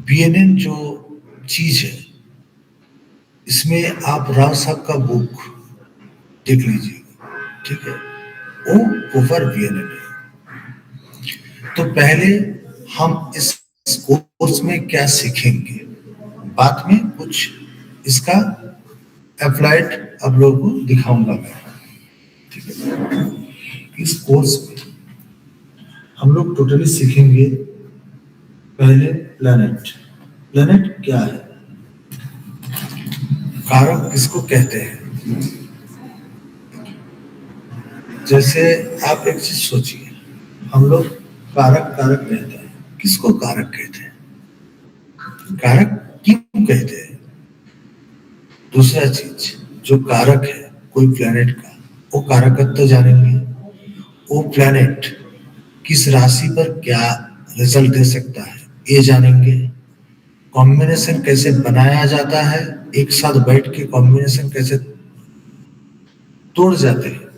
BNN जो चीज है, इसमें आप राव साहब का बुक देख लीजिएगा, ठीक है। ओ ओवर बीएनएन है। तो पहले हम इस कोर्स में क्या सीखेंगे, बाद में कुछ इसका अप्लाइड आप लोगों को दिखाऊंगा मैं, ठीक है। इस कोर्स में हम लोग टोटली सीखेंगे पहले प्लैनेट। प्लैनेट क्या है, कारक किसको कहते हैं। जैसे आप एक चीज सोचिए, हम लोग कारक कारक कहते हैं, किसको कारक कहते हैं, कारक क्यों कहते हैं। दूसरा चीज, जो कारक है कोई प्लैनेट का, वो कारकत्व तो जानेंगे, वो प्लैनेट किस राशि पर क्या रिजल्ट दे सकता है ये जानेंगे। कॉम्बिनेशन कैसे बनाया जाता है, एक साथ बैठ के कॉम्बिनेशन कैसे तोड़ जाते हैं।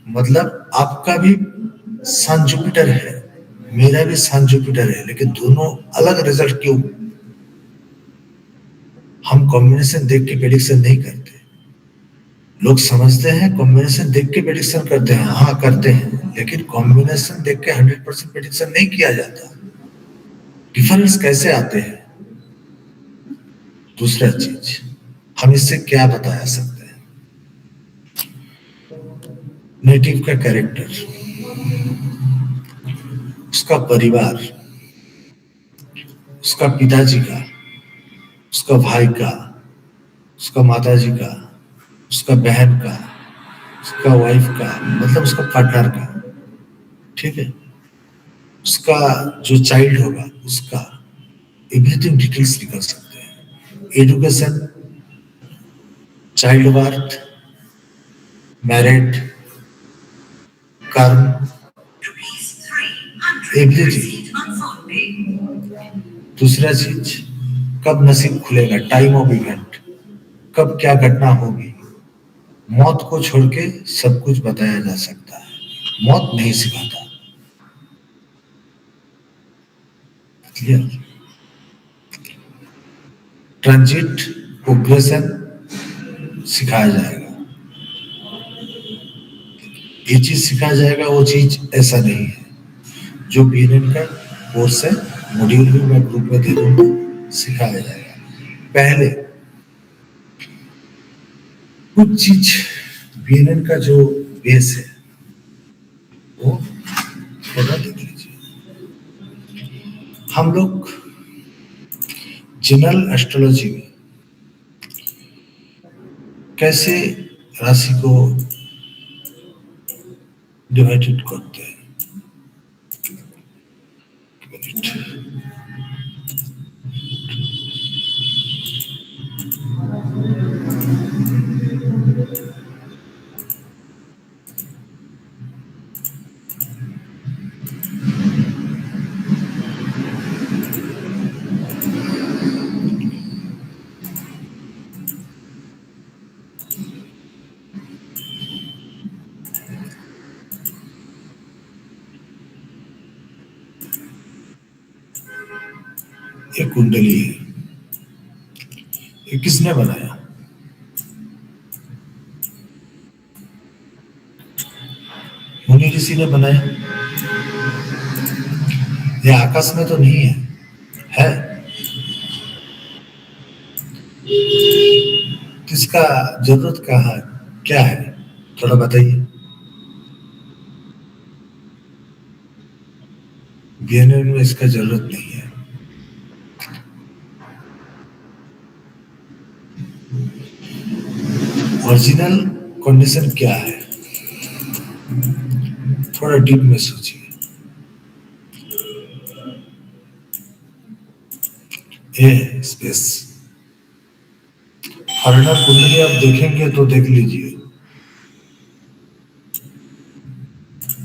मतलब आपका भी सन जुपिटर है, मेरा भी सन जुपिटर है, लेकिन दोनों अलग रिजल्ट क्यों। हम कॉम्बिनेशन देख के प्रेडिक्शन नहीं करते। लोग समझते हैं कॉम्बिनेशन देख के प्रेडिक्शन करते हैं, हाँ करते हैं, लेकिन कॉम्बिनेशन देख के 100% प्रेडिक्शन नहीं किया जाता। डिफरेंस कैसे आते हैं। दूसरा चीज, हम इससे क्या बताया सकते हैं, नेटिव का कैरेक्टर, उसका परिवार, उसका पिताजी का, उसका भाई का, उसका माताजी का, उसका बहन का, उसका वाइफ का, मतलब उसका पार्टनर का, ठीक है। उसका जो चाइल्ड होगा उसका, एवरीथिंग डिटेल्स निकल सकते हैं। एजुकेशन, चाइल्ड बर्थ, मैरिड, कर्म, एवरीथिंग। दूसरा चीज, कब नसीब खुलेगा, टाइम ऑफ इवेंट, कब क्या घटना होगी। मौत को छोड़ के सब कुछ बताया जा सकता है, मौत नहीं सिखाता। क्लियर। ट्रांजिट, प्रोग्रेशन सिखाया जाएगा, ये चीज सिखाया जाएगा, वो चीज ऐसा नहीं है। जो बीएनएन का कोर्स है, मॉड्यूल भी मैं ग्रुप में दे दूंगा, सिखाया जाएगा। पहले कुछ चीज बीएनएन का जो बेस है वो थोड़ा देख लीजिए। हम लोग जनरल एस्ट्रोलॉजी में कैसे राशि को डिवाइडेड करते हैं। ये कुंडली है, ये किसने बनाया, मुनि ऋषि ने बनाया। ये आकाश में तो नहीं है, है किसका, जरूरत कहाँ है, क्या है, थोड़ा बताइए। बीएनएन में इसका जरूरत नहीं है। ओरिजिनल कंडीशन क्या है, थोड़ा डीप में सोचिए। ये स्पेस, फॉरेनर कुंडली आप देखेंगे तो देख लीजिए,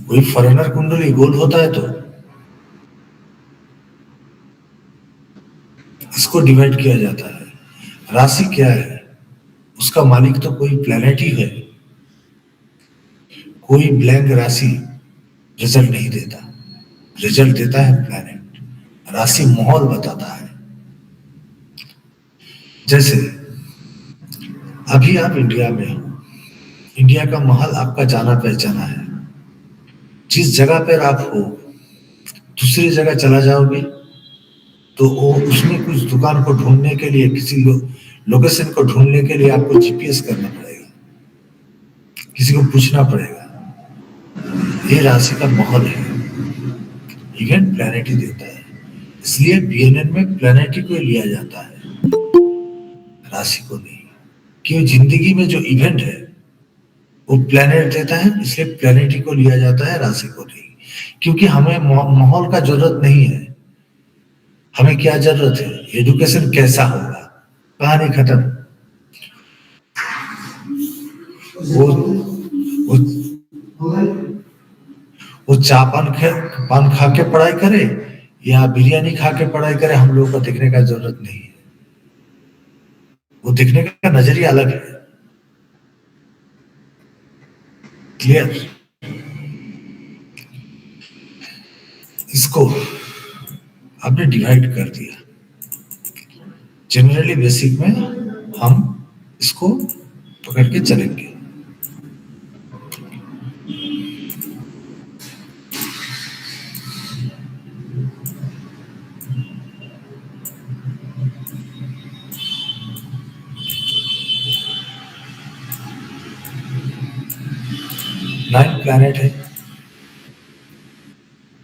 कोई फॉरेनर कुंडली गोल होता है तो इसको डिवाइड किया जाता है। राशि क्या है, उसका मालिक तो कोई प्लेनेट ही है। कोई ब्लैंक राशि रिजल्ट नहीं देता, रिजल्ट देता है प्लैनेट। राशि माहौल बताता है। जैसे अभी आप इंडिया में हो, इंडिया का माहौल आपका जाना पहचाना है। जिस जगह पर आप हो, दूसरी जगह चला जाओगे तो वो उसमें कुछ दुकान को ढूंढने के लिए, किसी लोकेशन को ढूंढने के लिए आपको जीपीएस करना पड़ेगा, किसी को पूछना पड़ेगा। ये राशि का माहौल है, इवेंट प्लैनेट ही देता है। इसलिए बीएनएन में प्लैनेट ही को लिया जाता है, राशि को नहीं। क्यों? जिंदगी में जो इवेंट है वो प्लैनेट देता है, इसलिए प्लैनेट ही को लिया जाता है, राशि को नहीं। क्योंकि हमें माहौल का जरूरत नहीं है। हमें क्या जरूरत है? एजुकेशन कैसा होगा, कहानी खत्म। वो वो वो पान खा के पढ़ाई करे या बिरयानी खा के पढ़ाई करे, हम लोगों को देखने का जरूरत नहीं है। वो देखने का नजरिया अलग है। क्लियर? इसको आपने डिवाइड कर दिया। जनरली बेसिक में हम इसको पकड़ के चलेंगे। नाइन प्लैनेट है।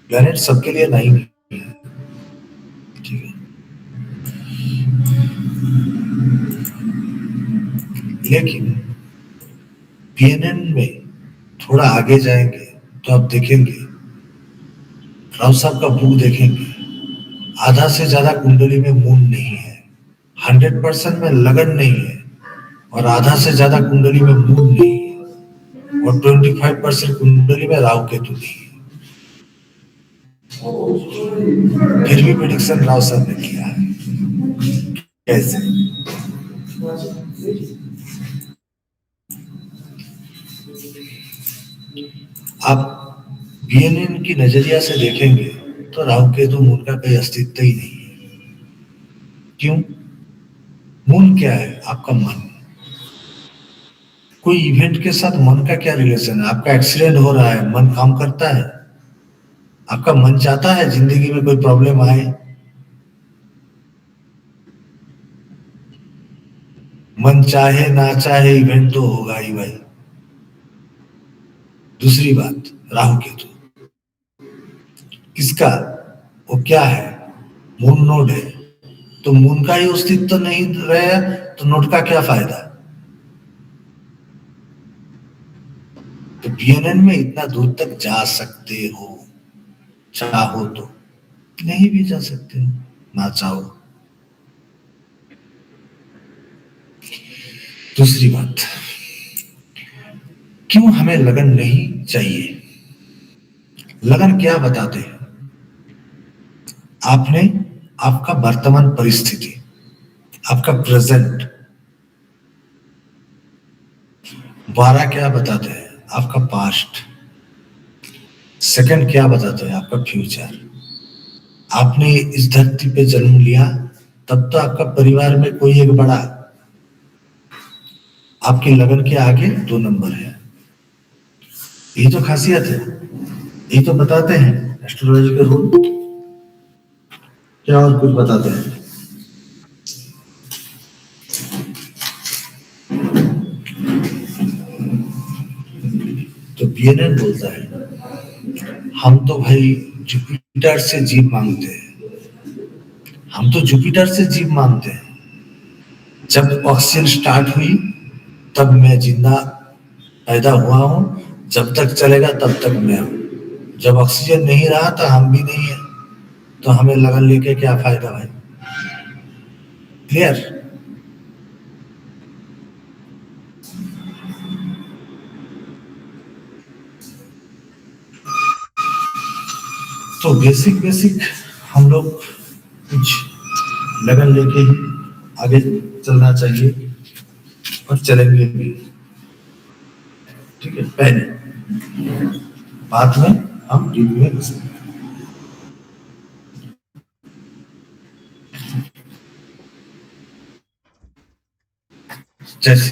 प्लैनेट सबके लिए नाइन है, ठीक है। लेकिन पीएनएन में थोड़ा आगे जाएंगे तो आप देखेंगे, राव साहब का बुक देखेंगे, आधा से ज्यादा कुंडली में मून नहीं है, 100% में लगन नहीं है, और आधा से ज्यादा कुंडली में मून नहीं है, और 25% कुंडली में राहु केतु नहीं है। फिर भी प्रेडिक्शन राव साहब ने किया है। कैसे? आप बीएनएन की नजरिया से देखेंगे तो राहु केतु मून का कोई अस्तित्व ही नहीं है। क्यों? मून क्या है? आपका मन। कोई इवेंट के साथ मन का क्या रिलेशन है? आपका एक्सीडेंट हो रहा है, मन काम करता है? आपका मन चाहता है जिंदगी में कोई प्रॉब्लम आए? मन चाहे ना चाहे इवेंट तो होगा ही भाई। दूसरी बात, राहु केतु किसका? वो क्या है? मून नोड है। तो मून का ही अस्तित्व तो नहीं रहे तो नोड का क्या फायदा? तो बीएनएन में इतना दूर तक जा सकते हो, चाहो तो। नहीं भी जा सकते हो ना चाहो। दूसरी बात, क्यों हमें लगन नहीं चाहिए? लगन क्या बताते हैं? आपने आपका वर्तमान परिस्थिति, आपका प्रेजेंट। 12 क्या बताते हैं? आपका पास्ट। सेकंड क्या बताते हैं? आपका फ्यूचर। आपने इस धरती पे जन्म लिया तब तो आपका परिवार में कोई एक बड़ा, आपकी लगन के आगे 2 नंबर है। ये तो खासियत है, ये तो बताते हैं एस्ट्रोलॉजी के रूल। क्या और कुछ बताते हैं? तो बीएनएन बोलता है हम तो भाई जुपिटर से जीव मांगते हैं, हम तो जुपिटर से जीव मांगते हैं। जब ऑक्सीजन स्टार्ट हुई तब मैं जिंदा पैदा हुआ हूं, जब तक चलेगा तब तक मैं हूं। जब ऑक्सीजन नहीं रहा तो हम भी नहीं है, तो हमें लगन लेके क्या फायदा भाई? क्लियर? तो बेसिक बेसिक हम लोग कुछ लगन लेके ही आगे चलना चाहिए और चलेंगे भी, ठीक है। पहले बाद में हम डीप में घुसेंगे। जैसे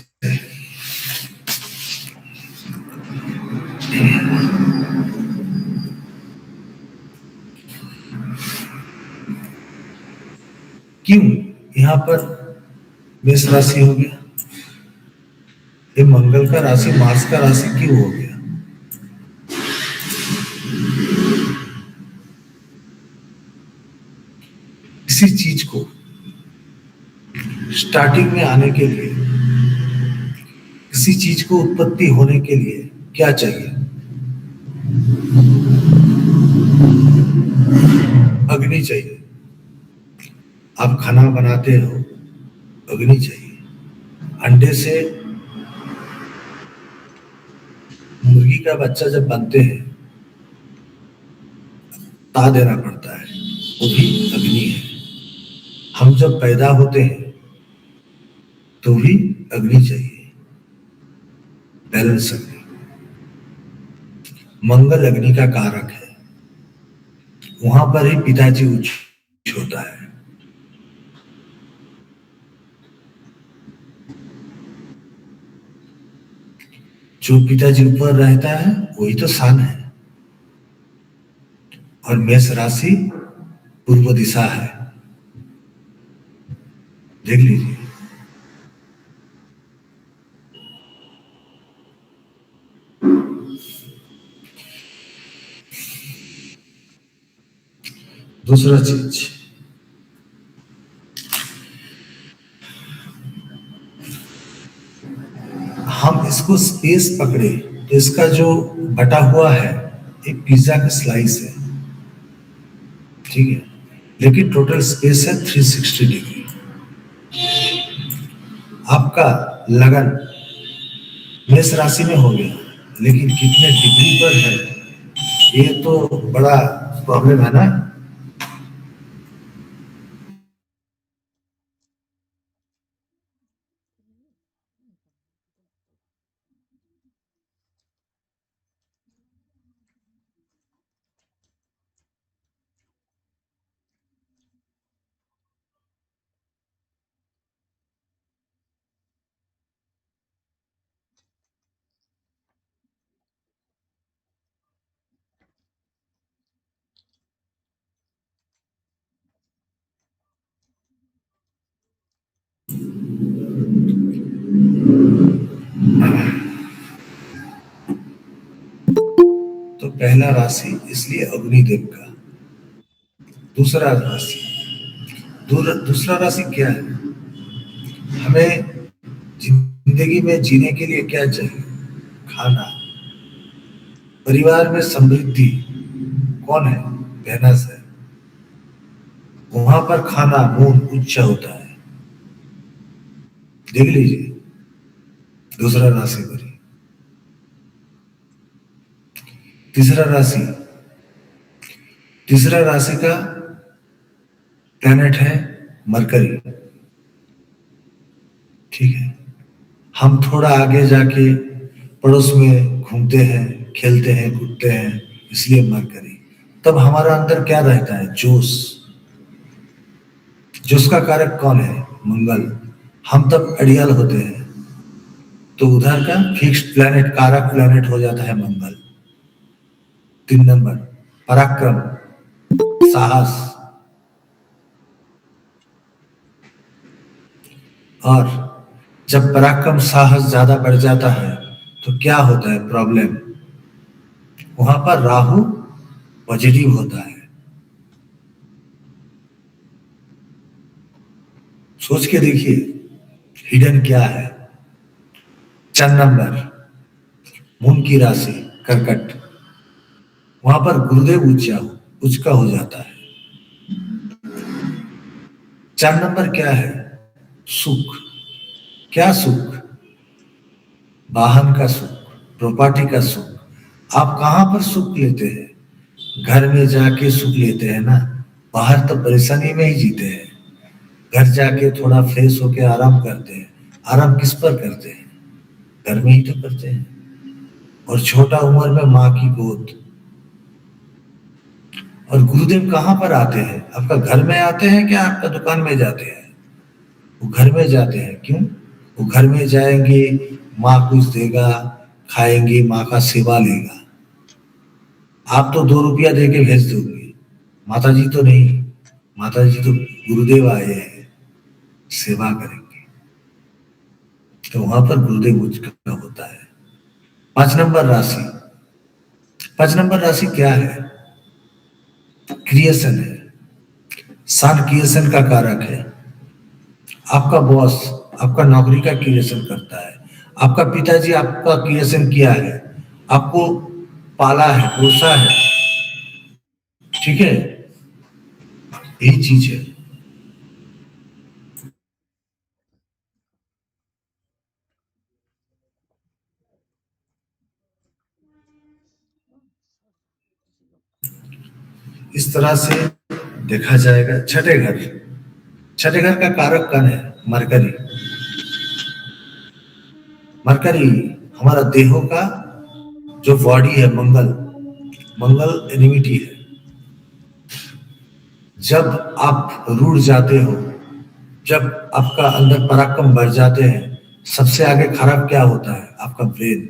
क्यों यहाँ पर मेष राशि हो गया, ये मंगल का राशि मार्स का राशि क्यों हो गया? किसी चीज को स्टार्टिंग में आने के लिए, किसी चीज को उत्पत्ति होने के लिए क्या चाहिए? अग्नि चाहिए। आप खाना बनाते हो, अग्नि चाहिए। अंडे से मुर्गी का बच्चा जब बनते हैं, ता देना पड़ता है, वो भी अग्नि है। हम जब पैदा होते हैं तो भी अग्नि चाहिए, बैलेंस अग्नि। मंगल अग्नि का कारक है, वहां पर ही पिताजी उच्च होता है। जो पिताजी ऊपर रहता है वही तो सान है। और मेष राशि पूर्व दिशा है, देख लीजिए। दूसरा चीज, हम इसको स्पेस पकड़े तो इसका जो बटा हुआ है एक पिज्जा का स्लाइस है, ठीक है, लेकिन टोटल स्पेस है 360 डिग्री। आपका लगन मेष राशि में हो गया, लेकिन कितने डिग्री पर है ये तो बड़ा प्रॉब्लम है ना। तो पहला राशि इसलिए अग्निदेव का। दूसरा राशि, दूसरा राशि क्या है? हमें जिंदगी में जीने के लिए क्या चाहिए? खाना। परिवार में समृद्धि कौन है? वेनस है। वहां पर खाना मून उच्च होता है, देख लीजिए। दूसरा राशि पर ही। तीसरा राशि, तीसरा राशि का प्लैनेट है मरकरी, ठीक है। हम थोड़ा आगे जाके पड़ोस में घूमते हैं, खेलते हैं, कूदते हैं, इसलिए मरकरी। तब हमारा अंदर क्या रहता है? जोश। जोश का कारक कौन है? मंगल। हम तब अड़ियल होते हैं, तो उधर का फिक्स्ड प्लैनेट, कारक प्लैनेट हो जाता है मंगल। 3 नंबर, पराक्रम, साहस। और जब पराक्रम साहस ज्यादा बढ़ जाता है तो क्या होता है? प्रॉब्लम। वहां पर राहु पॉजिटिव होता है। सोच के देखिए हिडन क्या है। 4 नंबर, मून की राशि कर्कट, वहां पर गुरुदेव उच्च का हो जाता है। 4 नंबर क्या है? सुख। क्या सुख? वाहन का सुख, प्रॉपर्टी का सुख। आप कहां पर सुख लेते हैं? घर में जाके सुख लेते हैं ना। बाहर तो परेशानी में ही जीते हैं। घर जाके थोड़ा फ्रेश होके आराम करते हैं। आराम किस पर करते हैं? घर में ही तो करते हैं। और छोटा उम्र में माँ की गोद। और गुरुदेव कहाँ पर आते हैं? आपका घर में आते हैं क्या आपका दुकान में जाते हैं? वो घर में जाते हैं। क्यों? वो घर में जाएंगे, माँ कुछ देगा, खाएंगे, माँ का सेवा लेगा। आप तो 2 रुपया दे के भेज दोगे, माता जी तो नहीं, माता जी तो गुरुदेव आए हैं, सेवा करेंगे, तो वहां पर गुरुदेव का होता है। 5 नंबर राशि, 5 नंबर राशि क्या है? क्रिएशन है, सन क्रिएशन का कारक है। आपका बॉस आपका नौकरी का क्रिएशन करता है, आपका पिताजी आपका क्रिएशन किया है, आपको पाला है, पोसा है, ठीक है, यही चीज है। इस तरह से देखा जाएगा। छठे घर, छठे घर का कारक कौन है? मरकरी। मरकरी हमारा देहों का जो बॉडी है, मंगल, मंगल एनिमिटी है। जब आप रूठ जाते हो, जब आपका अंदर पराक्रम बढ़ जाते हैं, सबसे आगे खराब क्या होता है? आपका ब्रेन।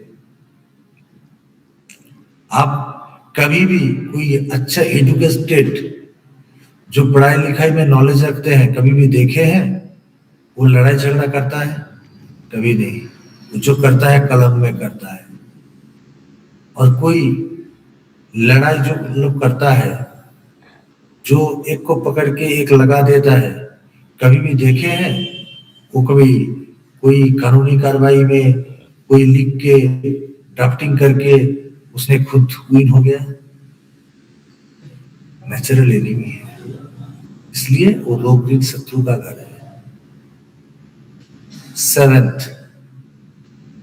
आप कभी भी कोई अच्छा एजुकेटेड जो पढ़ाई लिखाई में नॉलेज रखते हैं, कभी भी देखे हैं वो लड़ाई झगड़ा करता है? कभी नहीं। वो जो करता है कलम में करता है। और कोई लड़ाई जो लोग करता है, जो एक को पकड़ के एक लगा देता है, कभी भी देखे हैं? वो कभी कोई कानूनी कार्रवाई में कोई लिख के ड्राफ्टिंग करके उसने खुद विन हो गया? नेचुरल एनिमी है, इसलिए वो रोग शत्रु का घर है। 7th,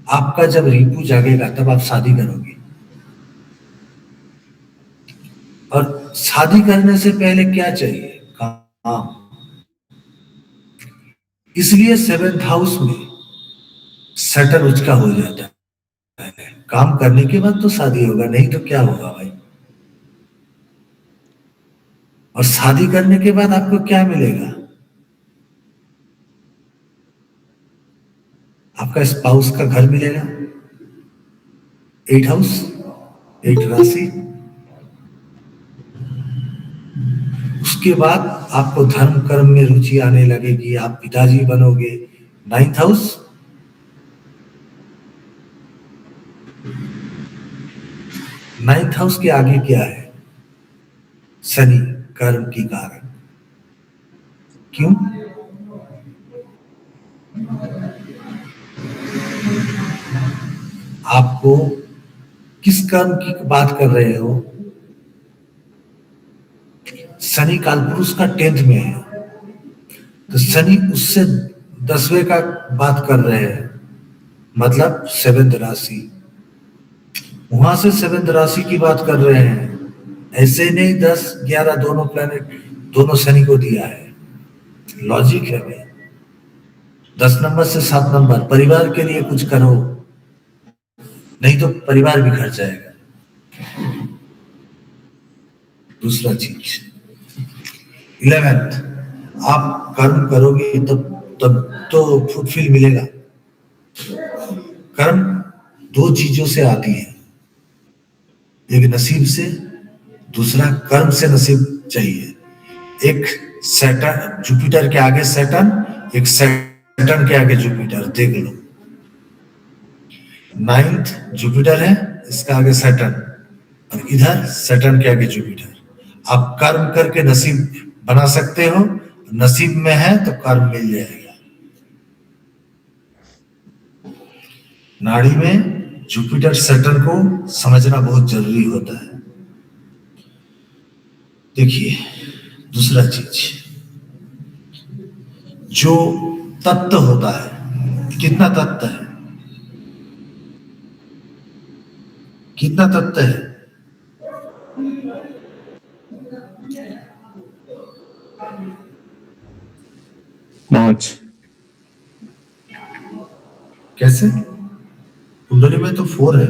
आपका जब रिपू जागेगा तब आप शादी करोगे, और शादी करने से पहले क्या चाहिए? काम। इसलिए 7th हाउस में सैटर्न उचका हो जाता है। काम करने के बाद तो शादी होगा, नहीं तो क्या होगा भाई? और शादी करने के बाद आपको क्या मिलेगा? आपका स्पाउस का घर मिलेगा। 8 हाउस, 8 राशि। उसके बाद आपको धर्म कर्म में रुचि आने लगेगी, आप पिताजी बनोगे। 9th हाउस, 9th हाउस के आगे क्या है? शनि, कर्म की कारक। क्यों? आपको किस कर्म की बात कर रहे हो? शनि कालपुरुष का 10th में है, तो शनि उससे 10वें का बात कर रहे हैं, मतलब 7th राशि। वहां से 7th राशि की बात कर रहे हैं। ऐसे नहीं 10 11 दोनों प्लैनेट दोनों शनि को दिया है। लॉजिक है भाई। 10 नंबर से 7 नंबर, परिवार के लिए कुछ करो, नहीं तो परिवार बिखर जाएगा। दूसरा चीज 11th, आप कर्म करोगे तब तो फुलफिल मिलेगा। कर्म 2 चीजों से आती है, एक नसीब से, दूसरा कर्म से नसीब चाहिए। एक सैटर्न, जुपिटर के आगे सैटर्न, एक सैटर्न के आगे जुपिटर, देख लो। 9th जुपिटर है, इसका आगे सैटर्न, और इधर सैटर्न के आगे जुपिटर। आप कर्म करके नसीब बना सकते हो, नसीब में है तो कर्म मिल जाएगा। नाड़ी में जुपिटर सैटर्न को समझना बहुत जरूरी होता है। देखिए दूसरा चीज, जो तत्व होता है, कितना तत्व है, कितना तत्व है? पांच। कैसे? कुंडली में तो 4 है।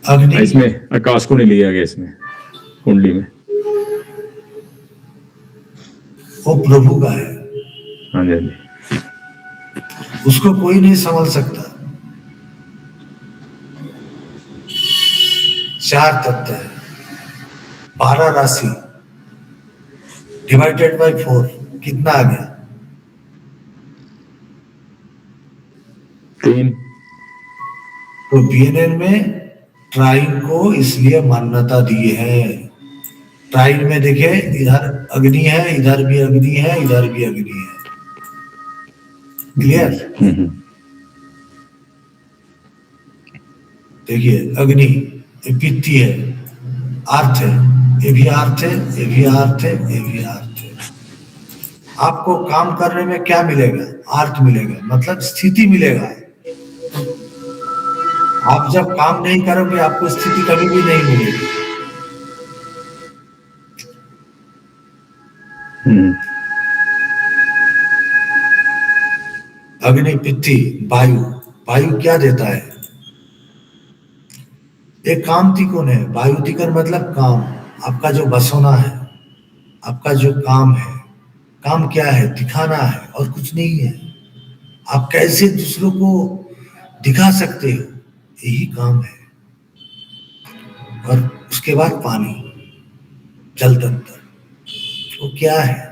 अग्नि, इसमें आकाश को नहीं लिया गया, इसमें कुंडली में वो प्रभु का है, हाँ जी, हाँ जी। उसको कोई नहीं संभल सकता। 4 तत्व है, 12 राशि डिवाइडेड बाय 4 कितना आ गया? 3। तो बीएनएन में ट्राइन को इसलिए मान्यता दी है। ट्राइन में देखिए, इधर अग्नि है, इधर भी अग्नि है, इधर भी अग्नि है। क्लियर? देखिए अग्नि ये पित्ती है, अर्थ है, ये भी अर्थ है, ये भी अर्थ है, ये भी अर्थ है। आपको काम करने में क्या मिलेगा? अर्थ मिलेगा, मतलब स्थिति मिलेगा। आप जब काम नहीं करोगे आपको स्थिति कभी भी नहीं मिलेगी। अग्नि पित्ती वायु, वायु क्या देता है? एक काम त्रिकोण है। वायु त्रिकोण मतलब काम, आपका जो बसोना है, आपका जो काम है। काम क्या है? दिखाना है और कुछ नहीं है। आप कैसे दूसरों को दिखा सकते हो, यही काम है। और उसके बाद पानी, जल तंत्र, वो क्या है?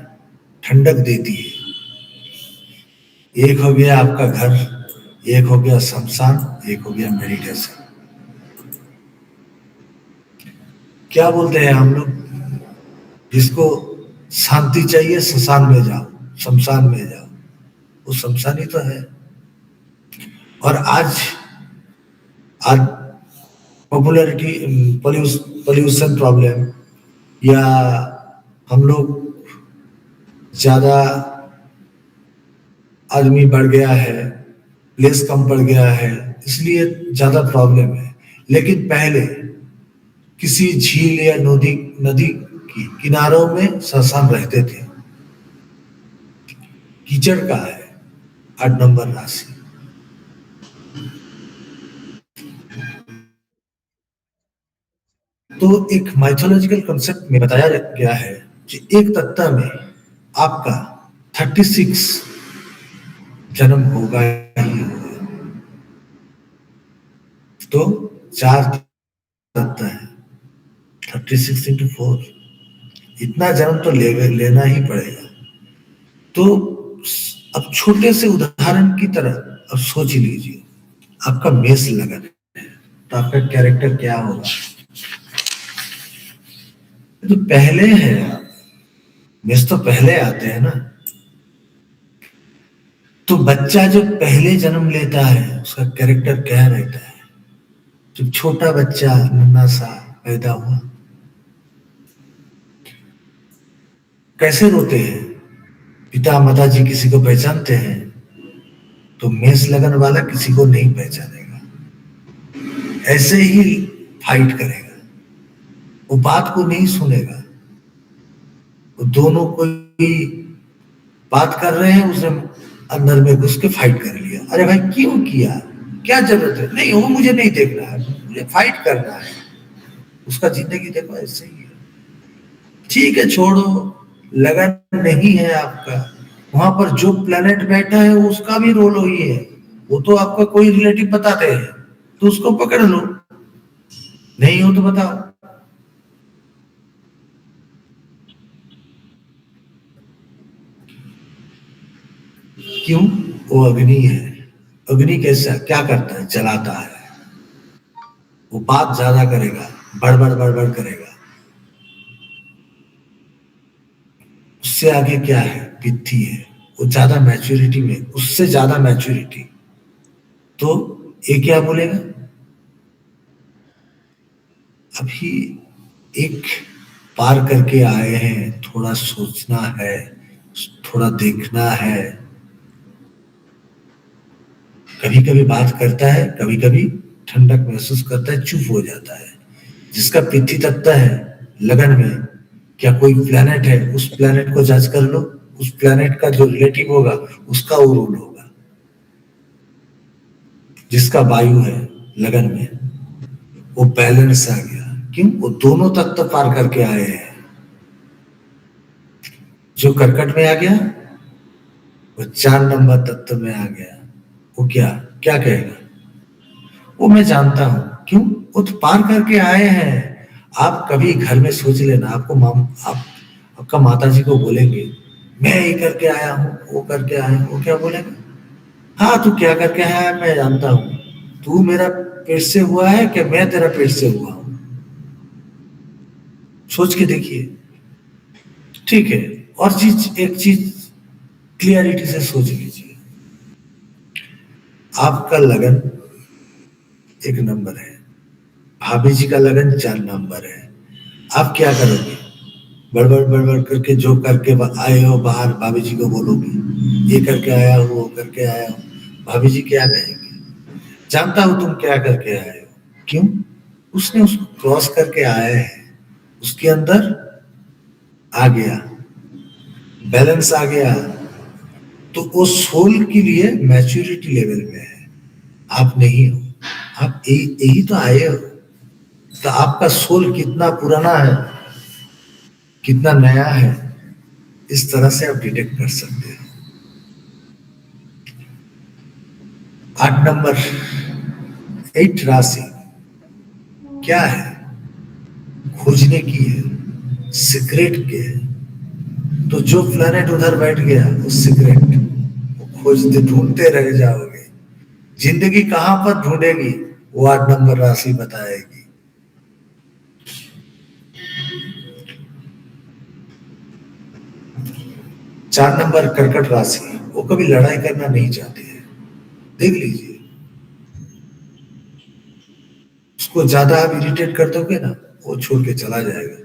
ठंडक देती है। एक हो गया आपका घर, एक हो गया शमशान, एक हो गया मेडिटेशन। क्या बोलते हैं हम लोग, जिसको शांति चाहिए शमशान में जाओ, शमशान में जाओ, वो शमशान ही तो है। और आज आज पॉपुलैरिटी, पोल्यूशन प्रॉब्लम, या हम लोग ज्यादा आदमी बढ़ गया है, प्लेस कम पड़ गया है, इसलिए ज्यादा प्रॉब्लम है। लेकिन पहले किसी झील या नदी नदी की किनारों में शमशान रहते थे। कीचड़ का है 8 नंबर राशि। तो एक माइथोलॉजिकल कंसेप्ट में बताया गया है कि एक तत्व में आपका 36 जन्म होगा ही होगा। तो 4 तत्व है, 36 इंटू 4, इतना जन्म तो लेना ही पड़ेगा। तो अब छोटे से उदाहरण की तरह अब सोच लीजिए, आपका मेष लगन है, तो आपका कैरेक्टर क्या होगा? तो पहले है, मेष तो पहले आते हैं ना। तो बच्चा जो पहले जन्म लेता है उसका कैरेक्टर क्या रहता है? जब छोटा बच्चा नन्हा सा पैदा हुआ, कैसे रोते हैं? पिता माता जी किसी को पहचानते हैं? तो मेष लगन वाला किसी को नहीं पहचानेगा, ऐसे ही फाइट करेगा, वो बात को नहीं सुनेगा। वो दोनों कोई बात कर रहे हैं, उसने अंदर में घुस के फाइट कर लिया। अरे भाई क्यों किया, क्या जरूरत है? नहीं वो मुझे नहीं देखना है, मुझे फाइट करना है। उसका जिंदगी देखो ऐसे ही है। ठीक है छोड़ो, लगन नहीं है आपका, वहां पर जो प्लेनेट बैठा है उसका भी रोल वही है। वो तो आपका कोई रिलेटिव बताते हैं तो उसको पकड़ लो, नहीं हो तो बताओ। क्यों? वो अग्नि है। अग्नि कैसा क्या करता है? जलाता है। वो बात ज्यादा करेगा, बड़बड़ बड़बड़ करेगा। उससे आगे क्या है? पित्ती है, वो ज्यादा मैच्योरिटी में, उससे ज्यादा मैच्योरिटी। तो ये क्या बोलेगा? अभी एक पार करके आए हैं, थोड़ा सोचना है, थोड़ा देखना है। कभी कभी बात करता है, कभी कभी ठंडक महसूस करता है, चुप हो जाता है। जिसका पित्ती तत्व है लगन में, क्या कोई प्लेनेट है? उस प्लेनेट को जज कर लो, उस प्लेनेट का जो रिलेटिव होगा उसका वो रोल होगा। जिसका वायु है लगन में, वो बैलेंस आ गया। क्यों? वो दोनों तत्व पार करके आए हैं। जो कर्कट में आ गया वो 4 नंबर तत्व में आ गया, वो क्या क्या कहेगा? वो मैं जानता हूं। क्यों? वो तो पार करके आए हैं। आप कभी घर में सोच लेना, आपको आप आपका माता जी को बोलेंगे मैं ये करके आया हूँ, वो करके आया हूँ, वो क्या बोलेंगे? हाँ तू क्या करके आया है मैं जानता हूँ। तू मेरा पेट से हुआ है कि मैं तेरा पेट से हुआ हूँ? सोच के देखिए। ठीक है। और एक चीज क्लियरिटी से सोच लीजिए। आपका लगन 1 नंबर है, भाभी जी का लगन 4 नंबर है। आप क्या करोगे? बड़बड़ बड़बड़ करके जो करके आए हो बाहर भाभी जी को बोलोगे ये करके आया हूँ, वो करके आया हूँ। भाभी जी क्या कहेंगे? जानता हूं तुम क्या करके आए हो। क्यों? उसने उसको क्रॉस करके आया है, उसके अंदर आ गया, बैलेंस आ गया। तो वो सोल के लिए मैच्योरिटी लेवल में है, आप नहीं हो। आप यही तो आए हो। तो आपका सोल कितना पुराना है, कितना नया है, इस तरह से आप डिटेक्ट कर सकते हैं। 8 नंबर 8 राशि क्या है? खोजने की है, सीक्रेट के है। तो जो प्लेनेट उधर बैठ गया वो सीक्रेट, वो खोजते ढूंढते रह जाओगे। जिंदगी कहां पर ढूंढेगी वो 8 नंबर राशि बताएगी। 4 नंबर कर्कट राशि, वो कभी लड़ाई करना नहीं चाहते हैं। देख लीजिए, उसको ज्यादा आप इरिटेट कर दोगे ना, वो छोड़ के चला जाएगा।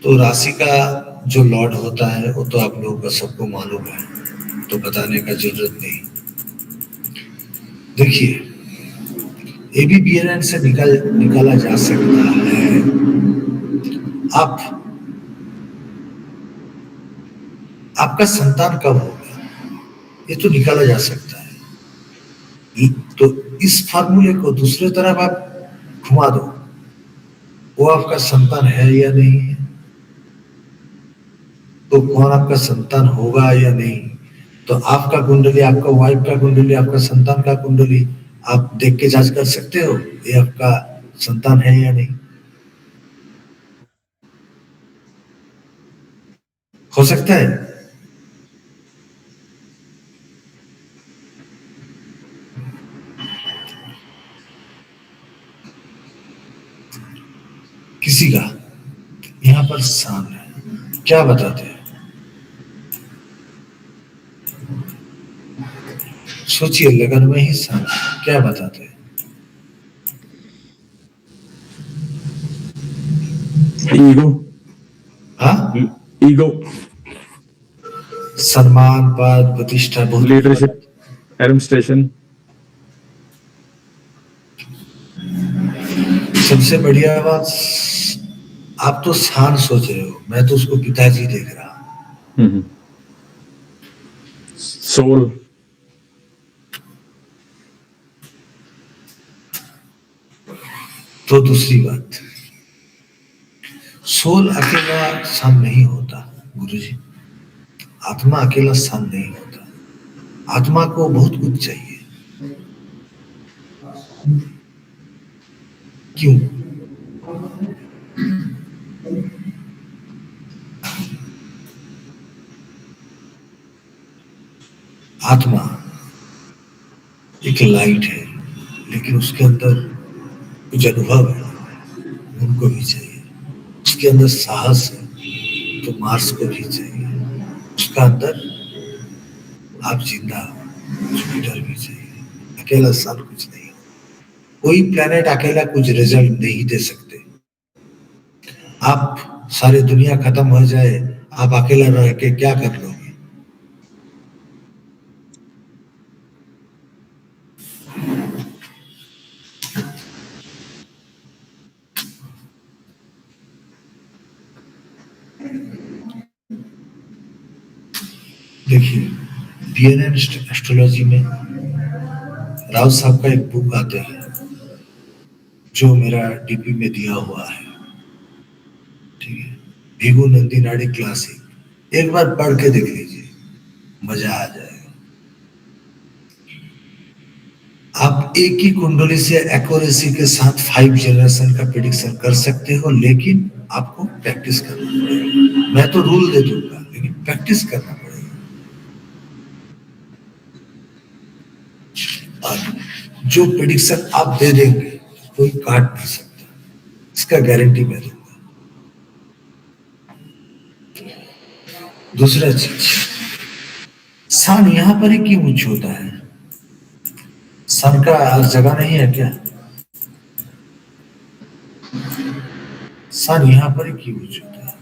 तो राशि का जो लॉर्ड होता है वो तो आप लोगों का सबको मालूम है, तो बताने का जरूरत नहीं। देखिए, एबीबीएनएन से निकाला जा सकता है। आप आपका संतान कब होगा ये तो निकाला जा सकता है। तो इस फार्मूले को दूसरे तरफ आप घुमा दो, वो आपका संतान है या नहीं है, तो कौन आपका संतान होगा या नहीं। तो आपका कुंडली, आपका वाइफ का कुंडली, आपका संतान का कुंडली आप देख के जांच कर सकते हो ये आपका संतान है या नहीं। हो सकता है। किसी का यहाँ पर सान है, क्या बताते हैं? सोचिए, लगन में ही सान है, क्या बताते हैं? ego, हाँ, ego, सम्मान, पद, प्रतिष्ठा, बहुत कुछ leadership, बताते administration. हैं। सबसे बढ़िया बात, आप तो सान सोच रहे हो, मैं तो उसको पिताजी देख रहा हूं। Soul, तो दूसरी बात, सोल अकेला सन नहीं होता गुरुजी, आत्मा अकेला सन नहीं होता। आत्मा को बहुत कुछ चाहिए। क्यों? आत्मा एक लाइट है, लेकिन उसके अंदर कुछ अनुभव है, उनको भी चाहिए। उसके अंदर साहस है, तो मार्स को भी चाहिए। उसका अंदर आप जिंदा हो, जुपिटर भी चाहिए। अकेला सन कुछ नहीं हो। कोई प्लेनेट अकेला कुछ रिजल्ट नहीं दे सकते। आप सारी दुनिया खत्म हो जाए, आप अकेला रह के क्या कर लोगे? देखिए, बीएनएन एस्ट्रोलॉजी में राव साहब का एक बुक आते हैं जो मेरा डीपी में दिया हुआ है, ठीक है, भीगू नंदी नाड़ी क्लासिक, एक बार पढ़ के देख लीजिए, मजा आ जाएगा। आप एक ही कुंडली से एक्यूरेसी के साथ 5 जनरेशन का प्रिडिक्शन कर सकते हो, लेकिन आपको प्रैक्टिस करना पड़ेगा। मैं तो रूल दे दूंगा, लेकिन प्रैक्टिस करना पड़ेगा। और जो प्रिडिक्शन आप दे देंगे कोई काट नहीं सकता, इसका गारंटी मैं दूंगा। दूसरा चीज, सन यहां पर ही क्यों उच्च होता है? सन का हर जगह नहीं है क्या? सन यहां पर ही क्यों उच्च होता है?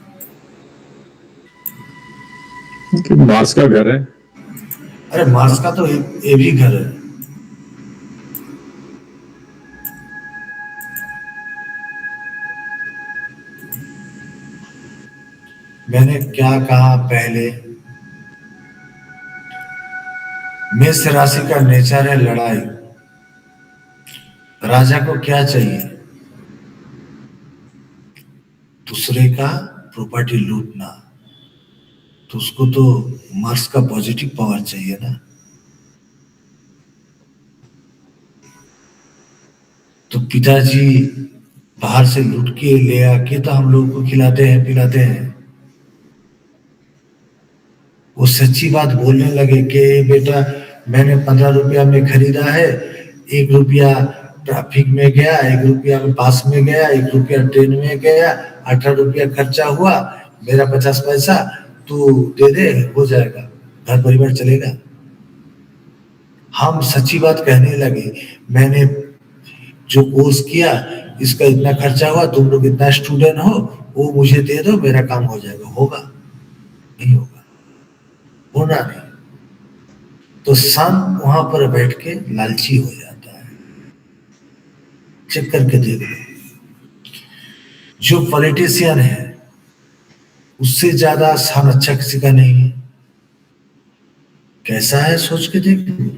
मार्स का घर है। अरे मार्स का तो ये भी घर है। मैंने क्या कहा पहले, मेष राशि का नेचर है लड़ाई। राजा को क्या चाहिए? दूसरे का प्रॉपर्टी लूटना। तो उसको तो मार्स का पॉजिटिव पावर चाहिए ना। तो पिताजी बाहर से लूट के ले आके तो हम लोगों को खिलाते हैं पिलाते हैं। वो सच्ची बात बोलने लगे कि बेटा मैंने 15 रुपया में खरीदा है, 1 रुपया ट्रैफिक में गया, 1 रुपया में पास में गया, 1 रुपया ट्रेन में गया, 18 रुपया खर्चा हुआ, मेरा 50 पैसा तू दे दे, हो जाएगा, घर परिवार चलेगा। हम सच्ची बात कहने लगे, मैंने जो कोर्स किया इसका इतना खर्चा हुआ, तुम लोग इतना स्टूडेंट हो, वो मुझे दे दो, मेरा काम हो जाएगा। होगा? नहीं होगा, होना नहीं। तो सन वहां पर बैठ के लालची हो जाता है। चेक करके देख लो, जो पॉलिटिशियन है उससे ज्यादा सन अच्छा किसी का नहीं है। कैसा है सोच के देख लो।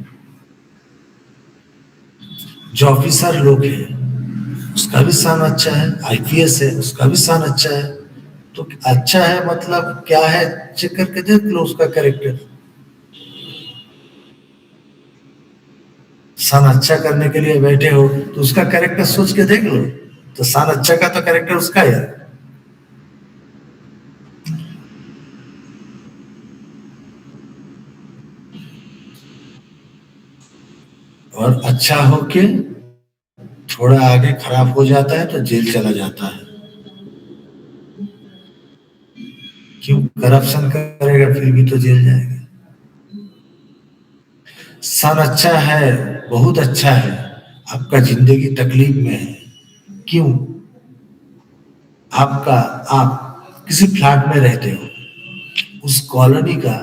जो ऑफिसर लोग हैं उसका भी सन अच्छा है, आईपीएस है उसका भी सन अच्छा है। तो अच्छा है मतलब क्या है, चेक करके देख लो उसका कैरेक्टर। सन अच्छा करने के लिए बैठे हो तो उसका कैरेक्टर सोच के देख लो। तो सन अच्छा का तो कैरेक्टर उसका है। और अच्छा हो के थोड़ा आगे खराब हो जाता है तो जेल चला जाता है। क्यों? करप्शन करेगा फिर भी तो जेल जाएगा। सन अच्छा है, बहुत अच्छा है, आपका जिंदगी तकलीफ में है। क्यों? आप किसी फ्लैट में रहते हो, उस कॉलोनी का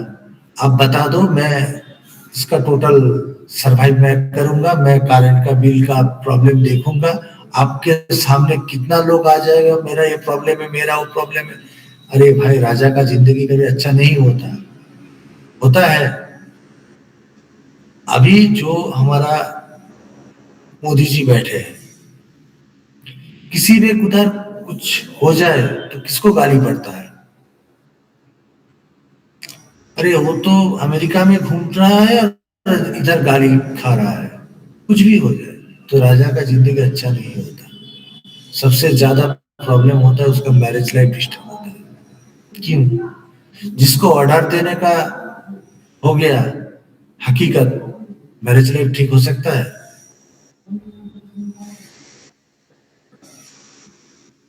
आप बता दो, मैं इसका टोटल सरवाइव मैं करूंगा, मैं करंट का बिल का प्रॉब्लम देखूंगा, आपके सामने कितना लोग आ जाएगा, मेरा ये प्रॉब्लम है, मेरा वो प्रॉब्लम है। अरे भाई, राजा का जिंदगी कभी अच्छा नहीं होता। होता है। अभी जो हमारा मोदी जी बैठे हैं, किसी ने उधर कुछ हो जाए तो किसको गाली पड़ता है? अरे वो तो अमेरिका में घूम रहा है और इधर गाली खा रहा है। कुछ भी हो जाए तो राजा का जिंदगी अच्छा नहीं होता। सबसे ज्यादा प्रॉब्लम होता है उसका मैरिज लाइफ डिस्टर्ब होता है। क्यों? जिसको ऑर्डर देने का हो गया, हकीकत मैरिज लाइफ ठीक हो सकता है?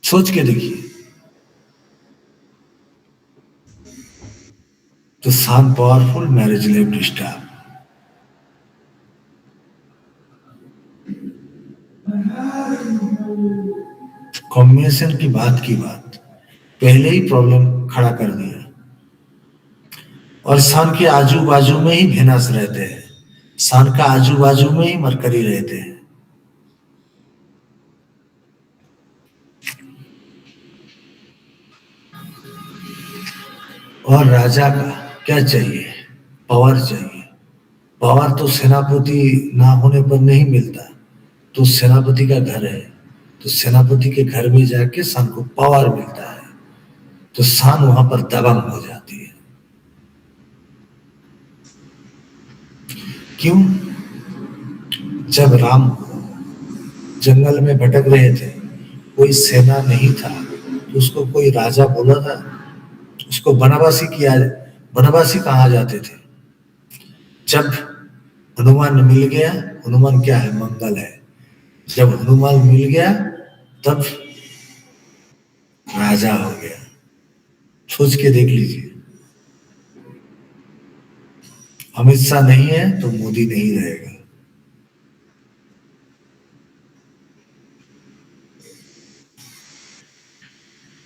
सोच के देखिए। तो sun powerful, marriage life disturb. Combination की बात पहले ही प्रॉब्लम खड़ा कर दिया। और सन के आजू बाजू में ही वेनस रहते हैं, सन का आजू बाजू में ही मरकरी रहते हैं। और राजा का क्या चाहिए? पावर चाहिए। पावर तो सेनापति ना होने पर नहीं मिलता, तो सेनापति का घर है, तो सेनापति के घर में जाके सन को पावर मिलता है, तो सन वहां पर दबंग हो जाती है। क्यों? जब राम जंगल में भटक रहे थे, कोई सेना नहीं था, तो उसको कोई राजा बोला था, उसको बनवासी कहा जाते थे। जब हनुमान मिल गया, हनुमान क्या है? मंगल है। जब हनुमान मिल गया तब राजा हो गया। सोच के देख लीजिए, अमित शाह नहीं है तो मोदी नहीं रहेगा।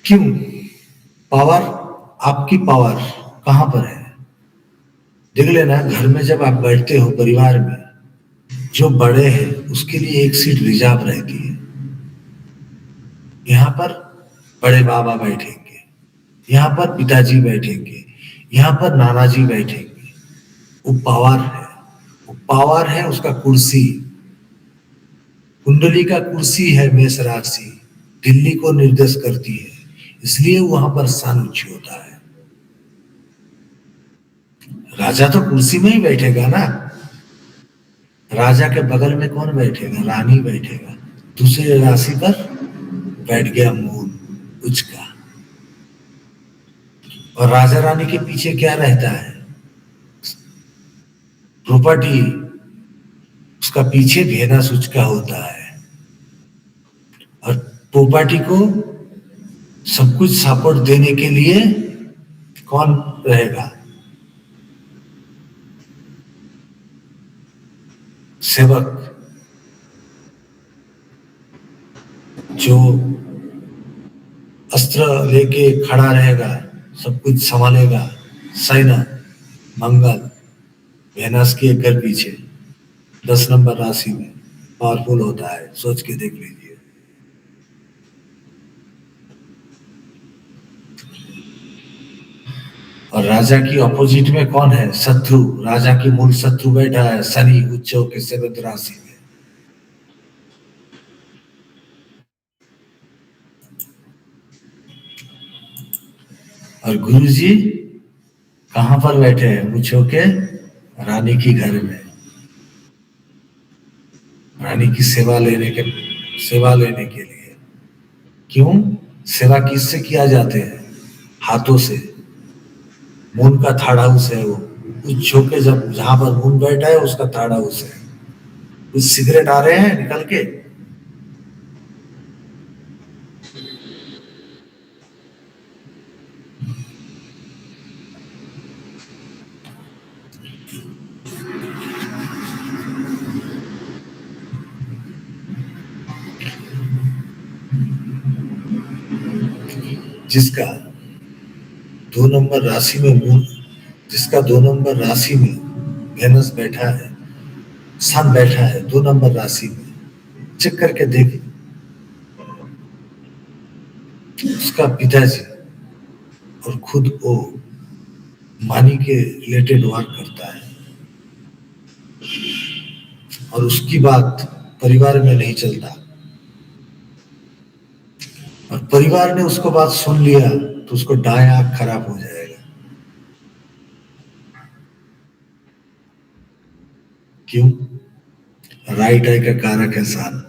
क्यों? पावर, आपकी पावर कहां पर है? देख लेना, घर में जब आप बैठते हो परिवार में, जो बड़े हैं उसके लिए एक सीट रिजर्व रहती है। यहाँ पर बड़े बाबा बैठेंगे, यहाँ पर पिताजी बैठेंगे, यहाँ पर नाना जी बैठेंगे। वो पावर है, वो पावर है उसका कुर्सी। कुंडली का कुर्सी है मेष राशि, दिल्ली को निर्देश करती है, इसलिए वहां पर सान उच्च होता है। राजा तो कुर्सी में ही बैठेगा ना। राजा के बगल में कौन बैठेगा? रानी बैठेगा। दूसरे राशि पर बैठ गया मून उच्च का, और राजा रानी के पीछे क्या रहता है? प्रॉपर्टी। उसका पीछे वेनस उच्च का होता है, और प्रॉपर्टी को सब कुछ सपोर्ट देने के लिए कौन रहेगा? सेवक, जो अस्त्र लेके खड़ा रहेगा, सब कुछ संभालेगा। सैना, मंगल, वेनस के एक घर पीछे 10 नंबर राशि में पावरफुल होता है। सोच के देख लीजिए। और राजा की अपोजिट में कौन है? शत्रु। राजा की मूल शत्रु बैठा है शनि उच्च के 7th राशि में। और गुरु जी कहां पर बैठे हैं? उच्च के रानी की घर में, रानी की सेवा लेने के लिए। क्यों? सेवा किससे किया जाते हैं? हाथों से। मून का थर्ड हाउस है वो। उच्च के जब जहां पर मून बैठा है उसका थर्ड हाउस है। कुछ सिगरेट आ रहे हैं निकल के? जिसका 2 नंबर राशि में मून, जिसका 2 नंबर राशि में वेनस बैठा है, सन बैठा है 2 नंबर राशि में, चेक करके देख, उसका पिताजी और खुद वो मानी के रिलेटेड वर्क करता है, और उसकी बात परिवार में नहीं चलता, और परिवार ने उसको बात सुन लिया तो उसको दायां आंख खराब हो जाएगा। क्यों? राइट आई का कारक है सन,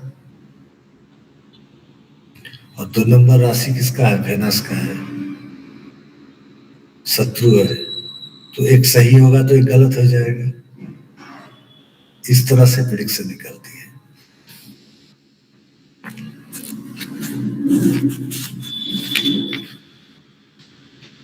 और 2 नंबर राशि किसका है? वेनस का है, शत्रु है। तो एक सही होगा तो एक गलत हो जाएगा। इस तरह से प्रेडिक्शन निकलती है।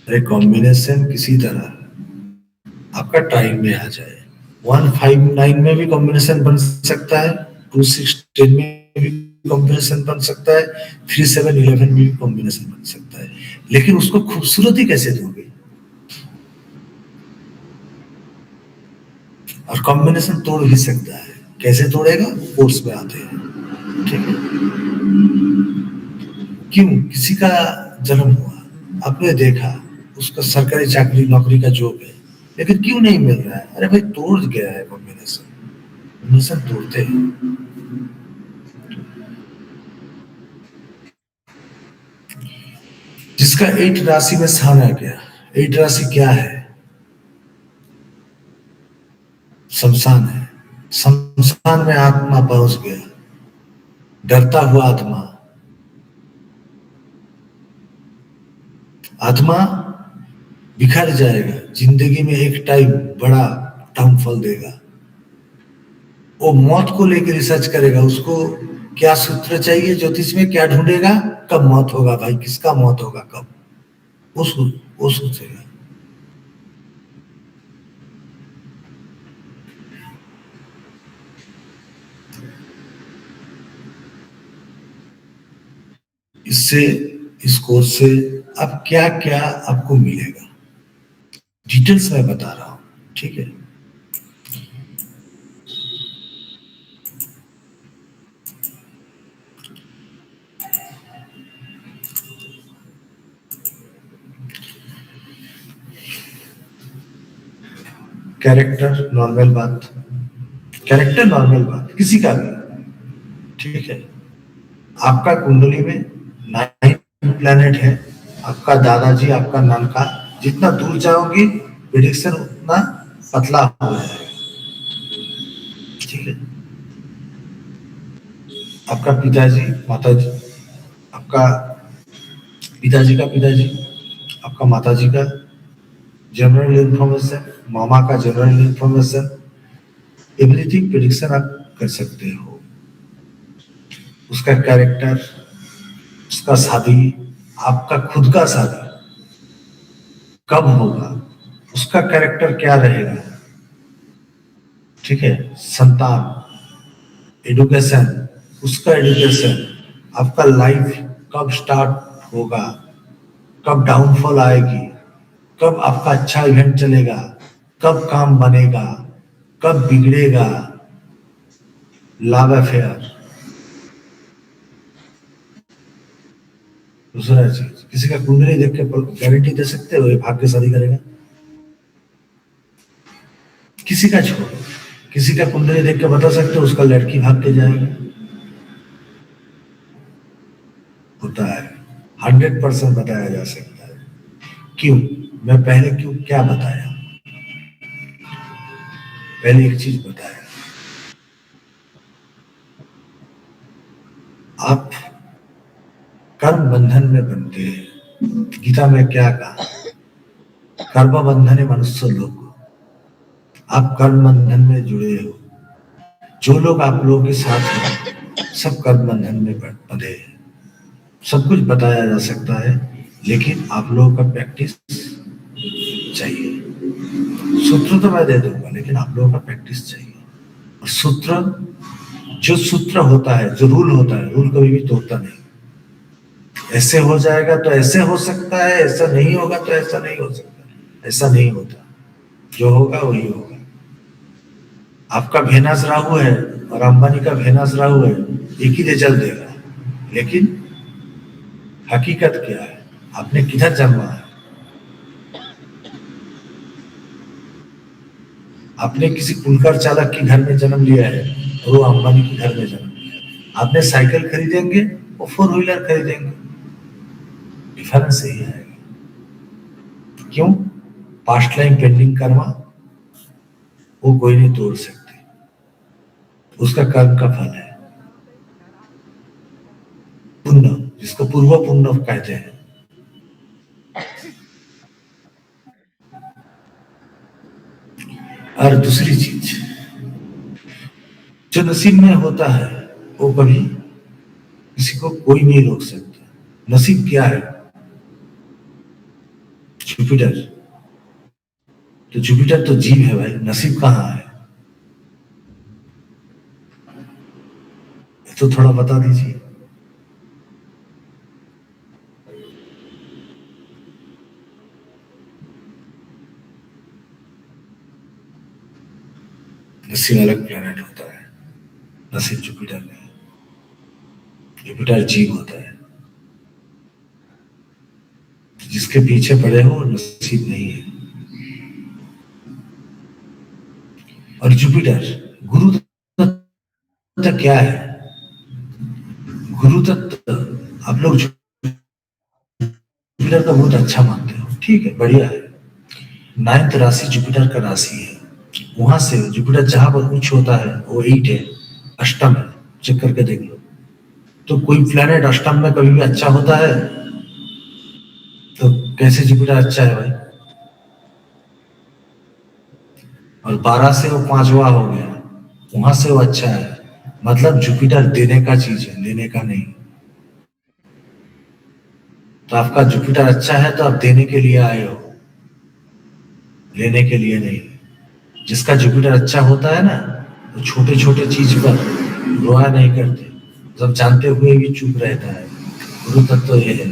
अरे कॉम्बिनेशन किसी तरह आपका टाइम में आ जाए। 159 में भी कॉम्बिनेशन बन सकता है, 2610 में भी कॉम्बिनेशन बन सकता है, 3711 में भी कॉम्बिनेशन बन सकता है, लेकिन उसको खूबसूरती कैसे दोगे? और कॉम्बिनेशन तोड़ भी सकता है, कैसे तोड़ेगा? कोर्स में आते हैं, ठीक है। क्यों? किसी का जन्म हुआ, आपने देखा उसका सरकारी चाकरी नौकरी का जॉब है, लेकिन क्यों नहीं मिल रहा है? अरे भाई तोड़ गया है कॉम्बिनेशन, कॉम्बिनेशन तोड़ते हैं। जिसका 8 राशि में स्थान आ गया, 8 राशि क्या है? शमशान है। शमशान में आत्मा पहुंच गया, डरता हुआ आत्मा, आत्मा बिखर जाएगा, जिंदगी में एक टाइम बड़ा डाउनफॉल देगा। वो मौत को लेकर रिसर्च करेगा, उसको क्या सूत्र चाहिए ज्योतिष में, क्या ढूंढेगा, कब मौत होगा भाई, किसका मौत होगा कब, वो सोचेगा। इससे, इस कोर्स से अब क्या क्या आपको मिलेगा, डिटेल्स में बता रहा हूं, ठीक है। कैरेक्टर नॉर्मल बात, कैरेक्टर नॉर्मल बात किसी का भी, ठीक है। आपका कुंडली में 9 प्लैनेट है, आपका दादाजी, आपका नानका, जितना दूर जाओगे प्रेडिक्शन उतना पतला हो जाएगा, ठीक है। आपका पिताजी, माताजी, आपका पिताजी का पिताजी, आपका माताजी का जनरल इंफॉर्मेशन, मामा का जनरल इंफॉर्मेशन, एवरीथिंग प्रेडिक्शन आप कर सकते हो। उसका कैरेक्टर, उसका शादी, आपका खुद का शादी कब होगा, उसका कैरेक्टर क्या रहेगा, ठीक है। संतान, एडुकेशन, उसका एडुकेशन, आपका लाइफ कब स्टार्ट होगा, कब डाउनफॉल आएगी, कब आपका अच्छा इवेंट चलेगा, कब काम बनेगा, कब बिगड़ेगा, लव अफेयर। दूसरा चीज, किसी का कुंडली देख के गारंटी दे सकते हो ये भाग्यशाली करेगा? किसी का छोड़ो, किसी का कुंडली देख के बता सकते हो उसका लड़की भाग के जाएगा? होता है, 100% बताया जा सकता है। क्यों? मैं पहले क्यों क्या बताया, पहले एक चीज बताया, आप कर्म बंधन में बनते हैं। गीता में क्या कहा, कर्म बंधन मनुष्य लोग, आप कर्म बंधन में जुड़े हो। जो लोग आप लोगों के साथ हैं सब कर्म बंधन में बंधे हैं। सब कुछ बताया जा सकता है, लेकिन आप लोगों का प्रैक्टिस चाहिए। सूत्र तो मैं दे दूंगा, लेकिन आप लोगों का प्रैक्टिस चाहिए। और सूत्र, जो सूत्र होता है, जो रूल होता है, रूल कभी भी तोड़ता नहीं। ऐसे हो जाएगा तो ऐसे हो सकता है, ऐसा नहीं होगा तो ऐसा नहीं हो सकता, ऐसा नहीं होता। जो होगा वही होगा। आपका भेनास राहु है और अंबानी का भेनास राहु है, एक ही रिजल्ट देगा, लेकिन हकीकत क्या है, आपने किधर जन्मा है। आपने किसी पुलकर चालक के घर में जन्म लिया है और वो अंबानी के घर में जन्म लिया है। आपने साइकिल खरीदेंगे, वो 4 व्हीलर खरीदेंगे, डिफरेंस यही आएगा। क्यों? पास्ट लाइन पेंडिंग कर्मा वो कोई नहीं तोड़ सकते, उसका कर्म का फल है, पुण्य, जिसको पूर्व पुण्य कहते हैं। और दूसरी चीज, जो नसीब में होता है वो कभी किसी को कोई नहीं रोक सकता। नसीब क्या है? जुपिटर, तो जुपिटर तो जीव है भाई, नसीब कहाँ है? तो थोड़ा बता दीजिए। नसीब अलग प्लेनेट होता है, नसीब जुपिटर में, जुपिटर जीव होता है। जिसके पीछे पड़े हो नसीब नहीं है। और जुपिटर गुरु तत्व क्या है? गुरु तत्व आप लोग जुपिटर का बहुत अच्छा मानते हो, ठीक है, बढ़िया है। 9th राशि जुपिटर का राशि है, वहां से जुपिटर जहां पर उच्च होता है वो 8 है, अष्टम है, चेक करके देख लो। तो कोई प्लेनेट अष्टम में कभी भी अच्छा होता है? तो कैसे जुपिटर अच्छा है भाई? और 12 से वो 5वां हो गया, वहां से वो अच्छा है। मतलब जुपिटर देने का चीज है, लेने का नहीं। तो आपका जुपिटर अच्छा है तो आप देने के लिए आए हो, लेने के लिए नहीं। जिसका जुपिटर अच्छा होता है ना, वो छोटे छोटे चीज पर रोया नहीं करते, सब जानते हुए भी चुप रहता है। गुरु तत्व तो ये है।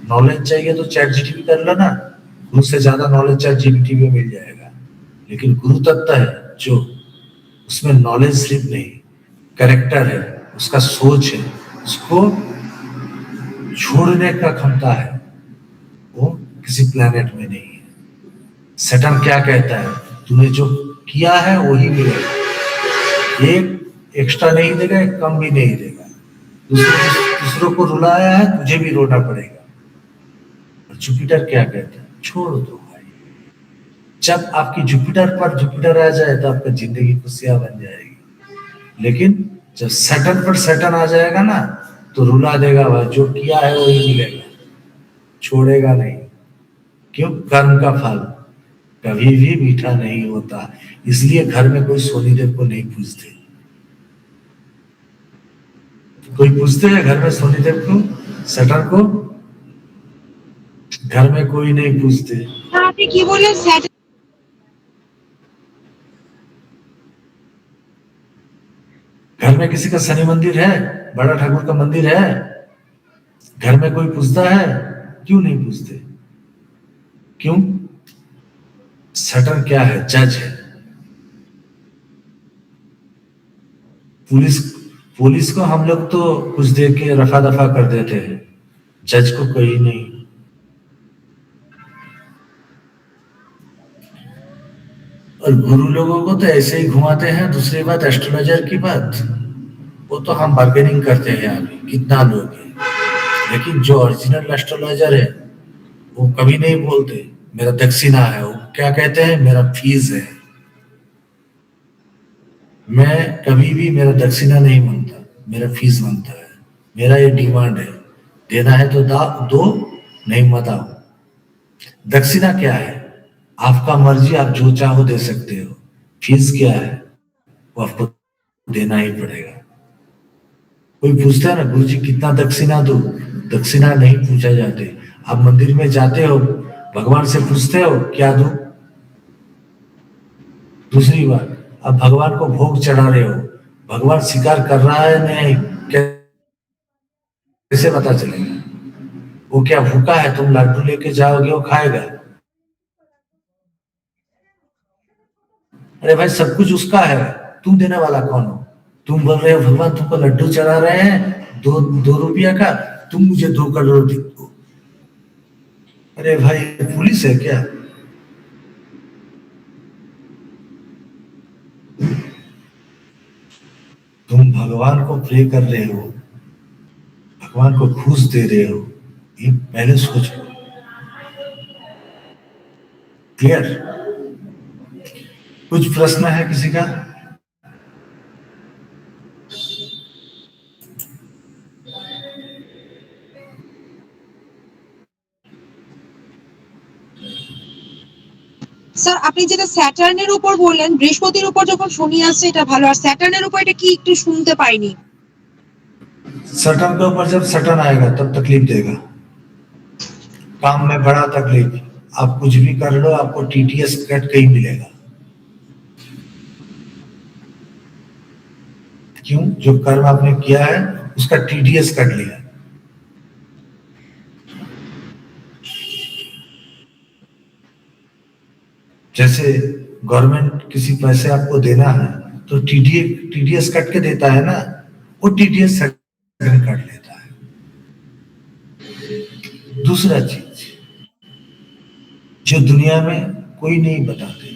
नॉलेज चाहिए तो चैट जीपीटी कर लो ना, गुरु से ज्यादा नॉलेज चैट जीपीटी में मिल जाएगा। लेकिन गुरु तत्व है जो, उसमें नॉलेज सिर्फ नहीं, करेक्टर है, उसका सोच है, उसको छोड़ने का क्षमता है, वो किसी प्लेनेट में नहीं है। सैटर्न क्या कहता है? तूने जो किया है वही मिलेगा, एक एक्स्ट्रा नहीं देगा, एक कम भी नहीं देगा। दूसरों को रुलाया है, तुझे भी रोना पड़ेगा। और जुपिटर क्या कहता है? छोड़ दो भाई। जब आपकी जुपिटर पर जुपिटर आ जाए तो आपका जिंदगी खुशियां बन जाएगी। लेकिन जब सैटर्न पर सैटर्न आ जाएगा ना, तो रुला देगा भाई, जो किया है वही मिलेगा, छोड़ेगा नहीं। क्यों? कर्म का फल कभी भी मीठा नहीं होता। इसलिए घर में कोई शनिदेव को नहीं पूजते। कोई पूजते हैं घर में शनिदेव को, सैटर्न को? घर में कोई नहीं पूजते। हाँ, আপনি কি বললেন? घर में किसी का शनि मंदिर है, बड़ा ठाकुर का मंदिर है, घर में कोई पूजता है? क्यों नहीं पूजते? क्यों? सैटर्न क्या है? जज है। पुलिस पुलिस को हम लोग तो कुछ दे के रफा दफा कर देते हैं, जज को कोई नहीं। और गुरु लोगों को तो ऐसे ही घुमाते हैं। दूसरी बात एस्ट्रोलॉजर की बात, वो तो हम बार्गेनिंग करते हैं अभी, कितना लोग हैं। लेकिन जो ओरिजिनल एस्ट्रोलॉजर है वो कभी नहीं बोलते मेरा दक्षिणा है, वो क्या कहते हैं? मेरा फीस है। मैं कभी भी मेरा दक्षिणा नहीं मांगता, मेरा फीस मांगता है। मेरा ये डिमांड है, देना है तो दो, नहीं मत आओ। दक्षिणा क्या है? आपका मर्जी, आप जो चाहो दे सकते हो। फीस क्या है? वो आपको देना ही पड़ेगा। कोई पूछता है ना, गुरु जी कितना दक्षिणा दो? दक्षिणा नहीं पूछा जाते। आप मंदिर में जाते हो, भगवान से पूछते हो क्या दो? दूसरी बात, आप भगवान को भोग चढ़ा रहे हो, भगवान स्वीकार कर रहा है नहीं, कैसे पता चलेगा? वो क्या भूखा है? तुम लड्डू लेके जाओगे, वो खाएगा? अरे भाई, सब कुछ उसका है, तुम देने वाला कौन हो? तुम बोल रहे हो भगवान तुमको लड्डू चढ़ा रहे हैं 2 रुपया का, तुम मुझे 2 करोड़ दो। अरे भाई, पुलिस है क्या? तुम भगवान को प्रे कर रहे हो, भगवान को घूस दे रहे हो, ये पहले सोच लो। क्लियर? कुछ प्रश्न है किसी का? স্যার আপনি যেটা স্যাটার্নের উপর বললেন, বৃহস্পতির উপর যখন শনি আসছে এটা ভালো, আর স্যাটার্নের উপর এটা কি একটু শুনতে পাইনি। सटन के ऊपर जब सटन आएगा तब तकलीफ देगा, काम में बड़ा तकलीफ। आप कुछ भी कर लो, आपको टीटीएस कट कहीं मिलेगा। क्यों? जो कर्म आपने किया है उसका टीडीएस कट लिया। जैसे गवर्नमेंट किसी पैसे आपको देना है तो टीडीएस कट के देता है ना, वो टीडीएस कट लेता है। दूसरा चीज जो दुनिया में कोई नहीं बताते,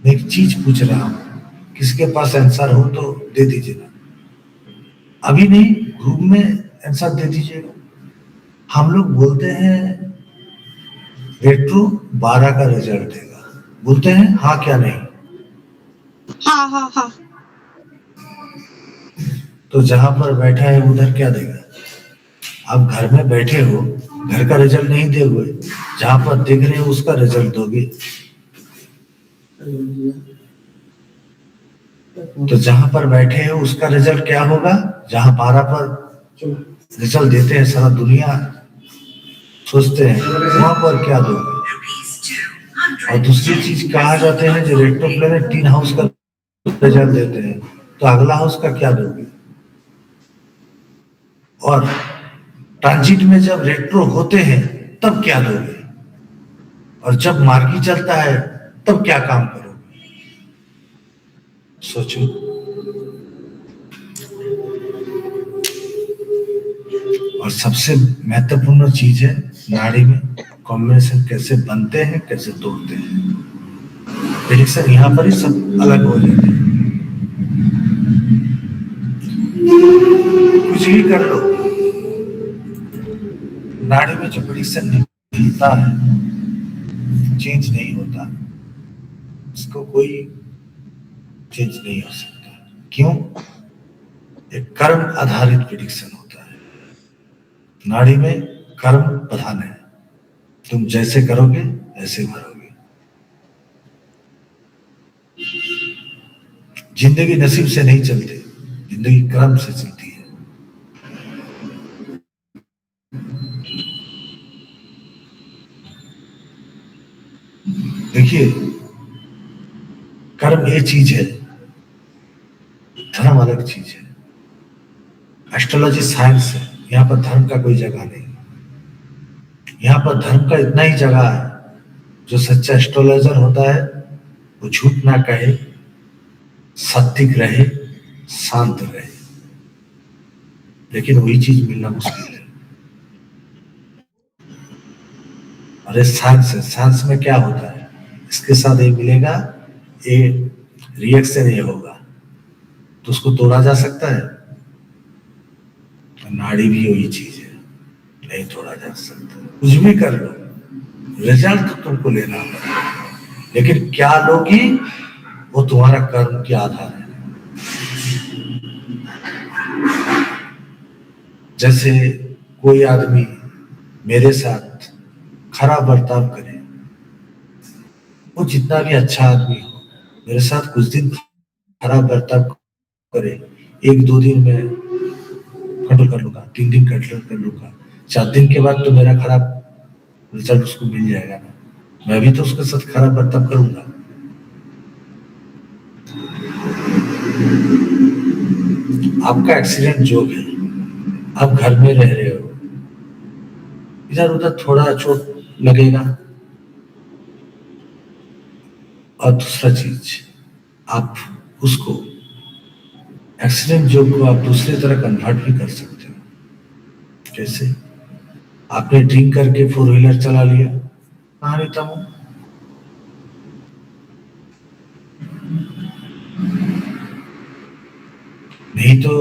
मैं एक चीज पूछ रहा हूं किसी के पास आंसर हो तो दे दीजिए ना, अभी नहीं, ग्रुप में आंसर दे दीजिएगा। हम लोग बोलते हैं रेट्रो 12 का रिजल्ट देगा, बोलते हैं हाँ क्या नहीं? हाँ हाँ हाँ। तो जहां पर बैठा है उधर क्या देगा? आप घर में बैठे हो, घर का रिजल्ट नहीं दोगे, जहां पर देख रहे हो उसका रिजल्ट दोगे। तो जहां पर बैठे हो उसका रिजल्ट क्या होगा? जहां 12 पर रिजल्ट देते हैं सारा दुनिया सोचते हैं, वहां पर क्या दोगे? और दूसरी चीज कहा जाते हैं जो रेट्रो प्लेनेट 3 हाउस का रिजल्ट देते हैं, तो अगला हाउस का क्या दोगे? और ट्रांजिट में जब रेट्रो होते हैं तब क्या दोगे? और जब मार्गी चलता है तब क्या काम करोगे? सोचो। और सबसे महत्वपूर्ण चीज है नाड़ी में कॉम्बिनेशन कैसे बनते हैं, कैसे तोड़ते हैं। प्रेडिक्शन यहाँ पर ही सब अलग हो जाते हैं। कुछ भी कर लो, नाड़ी में जो प्रेडिक्शन निकलता है चेंज नहीं होता, इसको कोई चेंज नहीं हो सकता। क्यों? एक कर्म आधारित प्रेडिक्शन होता है। नाड़ी में कर्म प्रधान है, तुम जैसे करोगे ऐसे भरोगे। जिंदगी नसीब से नहीं चलती, जिंदगी कर्म से चलती है। देखिए, कर्म ये चीज है, धर्म अलग चीज है। एस्ट्रोलॉजी साइंस है, यहाँ पर धर्म का कोई जगह नहीं। यहाँ पर धर्म का इतना ही जगह है, जो सच्चा एस्ट्रोलॉजर होता है वो झूठ ना कहे, सत्य रहे, शांत रहे। लेकिन वही चीज मिलना मुश्किल है। और ये साइंस है, साइंस में क्या होता है, इसके साथ ये मिलेगा, ये रिएक्शन ये होगा, तो उसको तोड़ा जा सकता है? नाड़ी भी वही चीज है, नहीं तोड़ा जा सकता। कुछ भी कर लो, रिजल्ट तो तुमको लेना होगा, लेकिन क्या लोगी वो तुम्हारा कर्म के आधार है। जैसे कोई आदमी मेरे साथ खराब बर्ताव करे, वो जितना भी अच्छा आदमी हो, मेरे साथ कुछ दिन खराब बर्ताव करे, 1-2 दिन में कंट्रोल कर लूंगा, 3 दिन कंट्रोल कर लूंगा, 4 दिन के बाद तो मेरा खराब रिजल्ट उसको मिल जाएगा ना। मैं भी तो उसके साथ खराब बर्ताव करूंगा। आपका एक्सीडेंट जो है, आप घर में रह रहे हो, इधर उधर थोड़ा चोट लगेगा। और दूसरा चीज, आप उसको एक्सीडेंट जो को आप दूसरी तरह कन्वर्ट भी कर सकते हो। कैसे? आपने ड्रिंक करके 4 व्हीलर चला लिया, कहानी तम। नहीं तो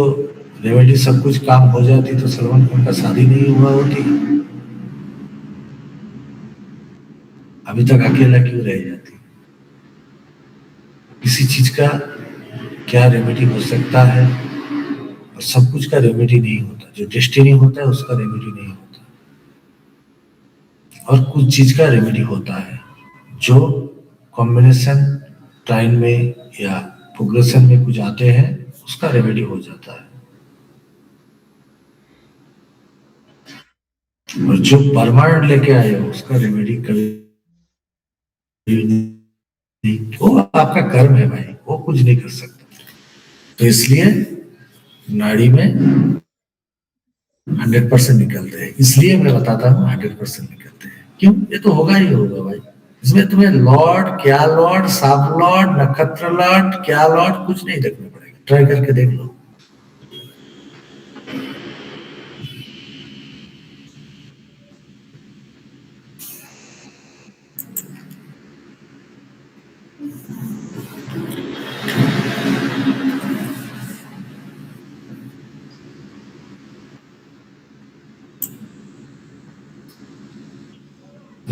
रेमेडी सब कुछ काम हो जाती तो सलमान खान का शादी नहीं हुआ होती, अभी तक अकेला क्यों रह जाती? किसी चीज का क्या रेमेडी हो सकता है, और सब कुछ का रेमेडी नहीं होता। जो डेस्टिनी होता है उसका रेमेडी नहीं होता, और कुछ चीज का रेमेडी होता है जो कॉम्बिनेशन टाइम में या प्रोग्रेशन में कुछ आते हैं, उसका रेमेडी हो जाता है। और जो परमानेंट लेके आए हो उसका रेमेडी कभी नहीं, वो आपका कर्म है भाई, वो कुछ नहीं कर सकता। तो इसलिए नाड़ी में 100% निकलते हैं, इसलिए मैं बताता हूँ 100% निकलते हैं। क्यों? ये तो होगा ही होगा भाई। इसमें तुम्हें लॉर्ड, क्या लॉर्ड, सब लॉर्ड, नक्षत्र लॉर्ड, क्या लॉर्ड, कुछ नहीं देखना पड़ेगा, ट्राई करके देख लो।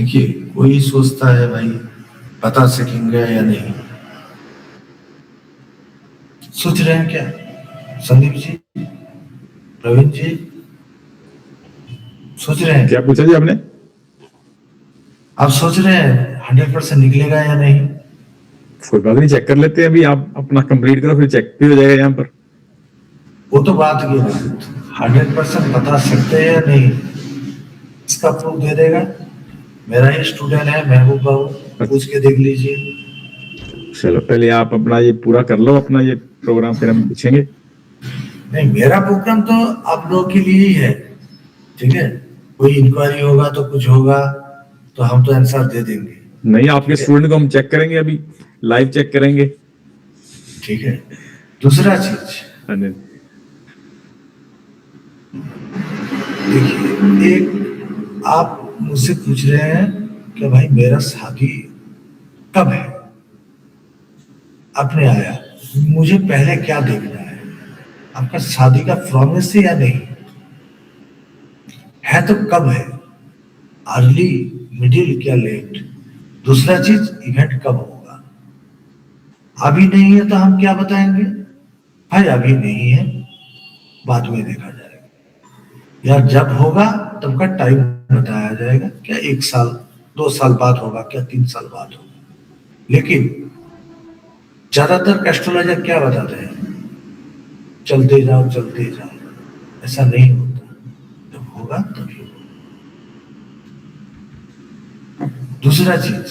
देखिए, कोई सोचता है भाई बता सकेंगे या नहीं, सोच रहे हैं क्या संदीप जी, प्रवीण जी, सोच रहे हैं? क्या पूछा जी आपने? आप सोच रहे हैं 100% निकलेगा या नहीं? कोई बात नहीं, चेक कर लेते हैं। अभी आप अपना कंप्लीट करो, फिर चेक भी हो जाएगा यहाँ पर। वो तो बात ये है, 100% बता सकते हैं या नहीं, इसका प्रूफ दे देगा। मेरा ही स्टूडेंट है महबूब बाबू, पूछ के देख लीजिए। चलो पहले आप अपना ये पूरा कर लो, अपना ये प्रोग्राम, फिर हम पूछेंगे। नहीं, मेरा प्रोग्राम तो आप लोगों के लिए ही है, ठीक है। कोई इंक्वायरी होगा तो कुछ होगा तो हम तो आंसर दे देंगे। नहीं, आपके स्टूडेंट को हम चेक करेंगे, अभी लाइव चेक करेंगे। ठीक है। दूसरा चीज हाँ जी। देखिए, एक आप मुझसे पूछ रहे हैं कि भाई मेरा शादी कब है, अपने आया, मुझे पहले क्या देखना है, आपका शादी का प्रॉमिस है या नहीं है, तो कब है, अर्ली मिडिल क्या लेट। दूसरा चीज इवेंट कब होगा। अभी नहीं है तो हम क्या बताएंगे, भाई अभी नहीं है, बाद में देखा जाएगा, या जब होगा तब का टाइम बताया जाएगा, क्या 1 साल 2 साल बाद होगा, क्या 3 साल बाद होगा। लेकिन ज्यादातर एस्ट्रोलॉजर क्या बताते हैं, चलते जाओ चलते जाओ, ऐसा नहीं होता, जब होगा तभी होगा। दूसरा चीज,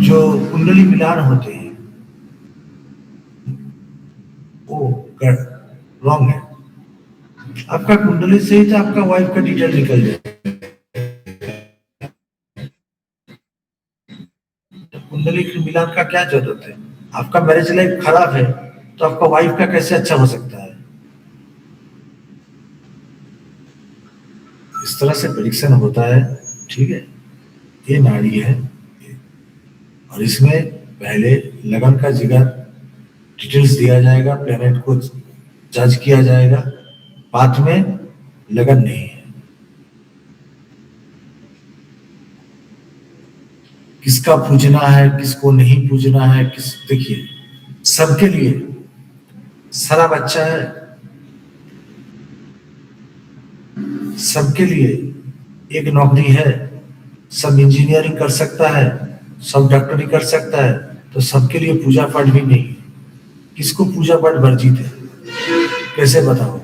जो कुंडली मिलान होते हैं वो रॉन्ग है। आपका कुंडली से ही तो आपका वाइफ का डिटेल निकल जाए। तो कुंडली के मिलान का क्या जरूरत है, आपका मैरिज लाइफ खराब है तो आपका वाइफ का कैसे अच्छा हो सकता है। इस तरह से प्रेडिक्शन होता है, ठीक है। ये नाड़ी है, और इसमें पहले लगन का जिगर डिटेल्स दिया जाएगा, प्लेनेट को जज किया जाएगा, बाद में लगन नहीं है, किसका पूजना है किसको नहीं पूजना है, किस, देखिए सबके लिए सारा बच्चा है, सबके लिए एक नौकरी है, सब इंजीनियरिंग कर सकता है, सब डॉक्टरी कर सकता है, तो सबके लिए पूजा पाठ भी नहीं है। किसको पूजा पाठ वर्जित है, कैसे बताओ।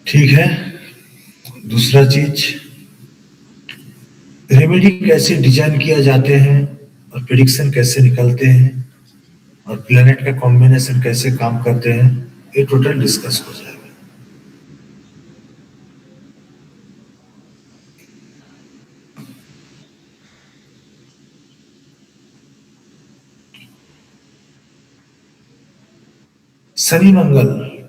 ठीक है। दूसरा चीज, रेमेडी कैसे डिजाइन किया जाते हैं और प्रिडिक्शन कैसे निकलते हैं और प्लेनेट का कॉम्बिनेशन कैसे काम करते हैं, ये टोटल डिस्कस हो जाएगा। शनि मंगल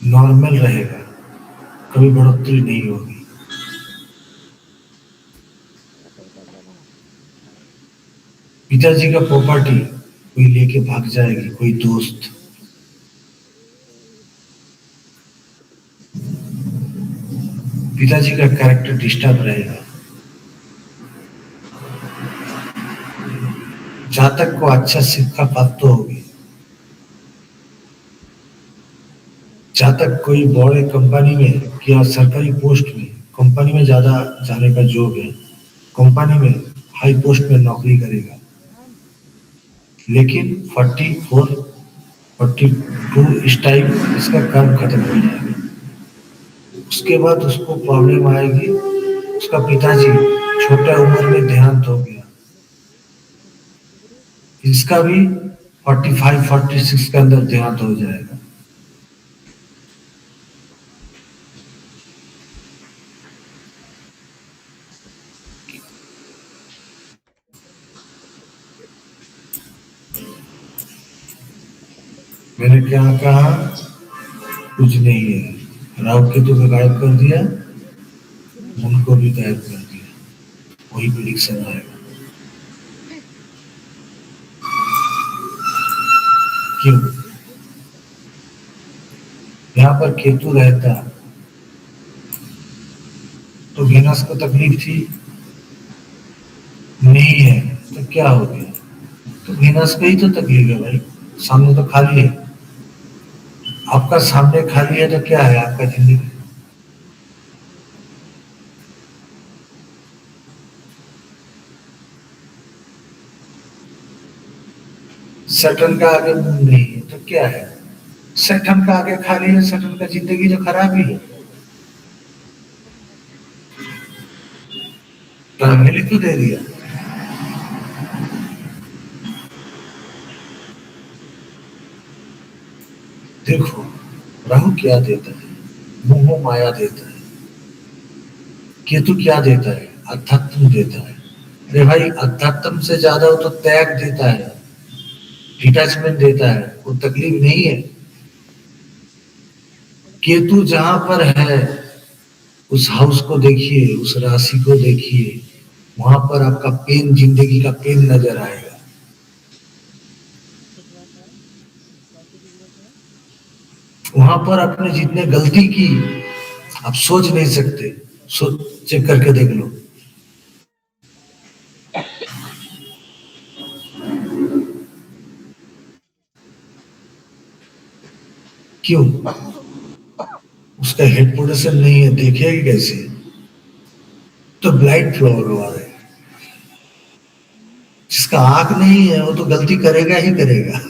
नॉर्मल रहेगा, कभी बढ़ोतरी नहीं होगी। पिताजी का प्रॉपर्टी कोई लेके भाग जाएगी, कोई दोस्त। पिताजी का कैरेक्टर डिस्टर्ब रहेगा। जातक को अच्छा शिक्षा प्राप्त होगी। जातक कोई बड़े कंपनी में या सरकारी पोस्ट में, कंपनी में ज्यादा जाने का जोग है, कंपनी में हाई पोस्ट में नौकरी करेगा, लेकिन 44 42 इस टाइम इसका कर्म खत्म हो जाएगा। उसके बाद उसको प्रॉब्लम आएगी। उसका पिताजी छोटा उम्र में देहांत हो गया, इसका भी 45 46 के अंदर देहांत हो जाएगा। मैंने क्या कहा? कुछ नहीं है। राहु केतु को गायब कर दिया, उनको भी गायब कर दिया, वही प्रेडिक्शन आएगा। क्यों? यहाँ पर केतु रहता तो वेनस को तकलीफ थी, नहीं है तो क्या हो गया? तो वेनस को ही तो तकलीफ है भाई, सामने तो खाली है। आपका सामने खाली है तो क्या है आपका जिंदगी? सैटर्न का आगे मुंह नहीं है तो क्या है? सैटर्न का आगे खाली है, सैटर्न का जिंदगी तो खराब ही है। पहले तो दे दिया। देखो राहु क्या देता है? मोह माया देता है। केतु क्या देता है? अध्यात्म देता है। अरे भाई, अध्यात्म से ज्यादा वो तो त्याग देता है, डिटैचमेंट देता है, वो तकलीफ नहीं है। केतु जहां पर है उस हाउस को देखिए, उस राशि को देखिए, वहां पर आपका पेन, जिंदगी का पेन नजर आएगा। वहां पर आपने जितने गलती की आप सोच नहीं सकते, चेक करके देख लो। क्यों? उसका हेड पोजीशन नहीं है, देखेगी कैसे? तो ब्लाइंड फ्लो करवा रहे। जिसका आंख नहीं है वो तो गलती करेगा ही करेगा।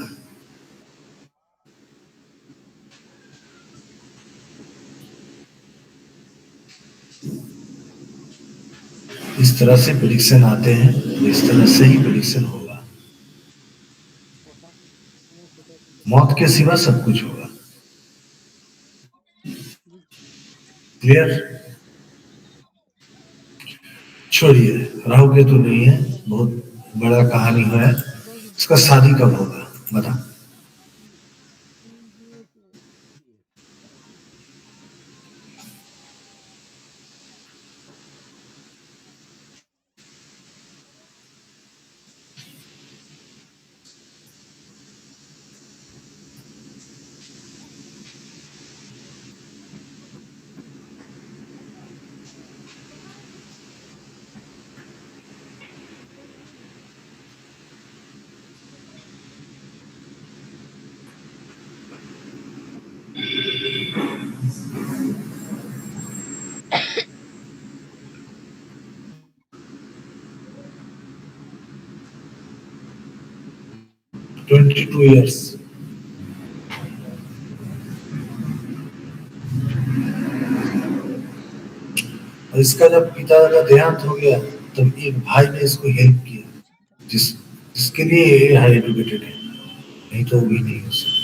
इस तरह से प्रेडिक्शन आते हैं, इस तरह से ही प्रेडिक्शन होगा। मौत के सिवा सब कुछ होगा। क्लियर? छोड़िए, राहु केतु नहीं है, बहुत बड़ा कहानी है। इसका शादी कब होगा बता? $22 years। और इसका जब पिता का देहांत हो गया तब एक भाई ने इसको हेल्प किया, जिसके लिए ये हाई एजुकेटेड है, नहीं तो वो भी नहीं हो सकता।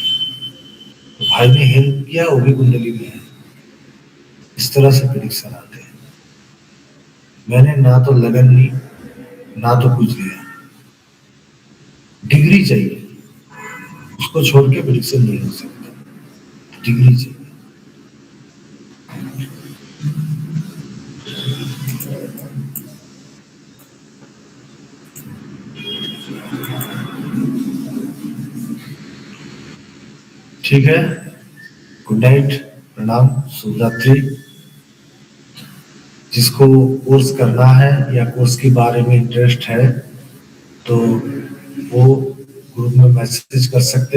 तो भाई ने हेल्प किया, वो भी कुंडली में है। इस तरह से प्रेडिक्शन आते हैं। मैंने ना तो लगन ली, ना तो कुछ लिया। डिग्री चाहिए, उसको छोड़ के प्रेडिक्शन नहीं हो सकता। डिग्री चाहिए। ठीक है, गुड नाइट, प्रणाम, शुभ रात्रि। जिसको कोर्स करना है या कोर्स के बारे में इंटरेस्ट है तो वो ग्रुप में मैसेज कर सकते हैं।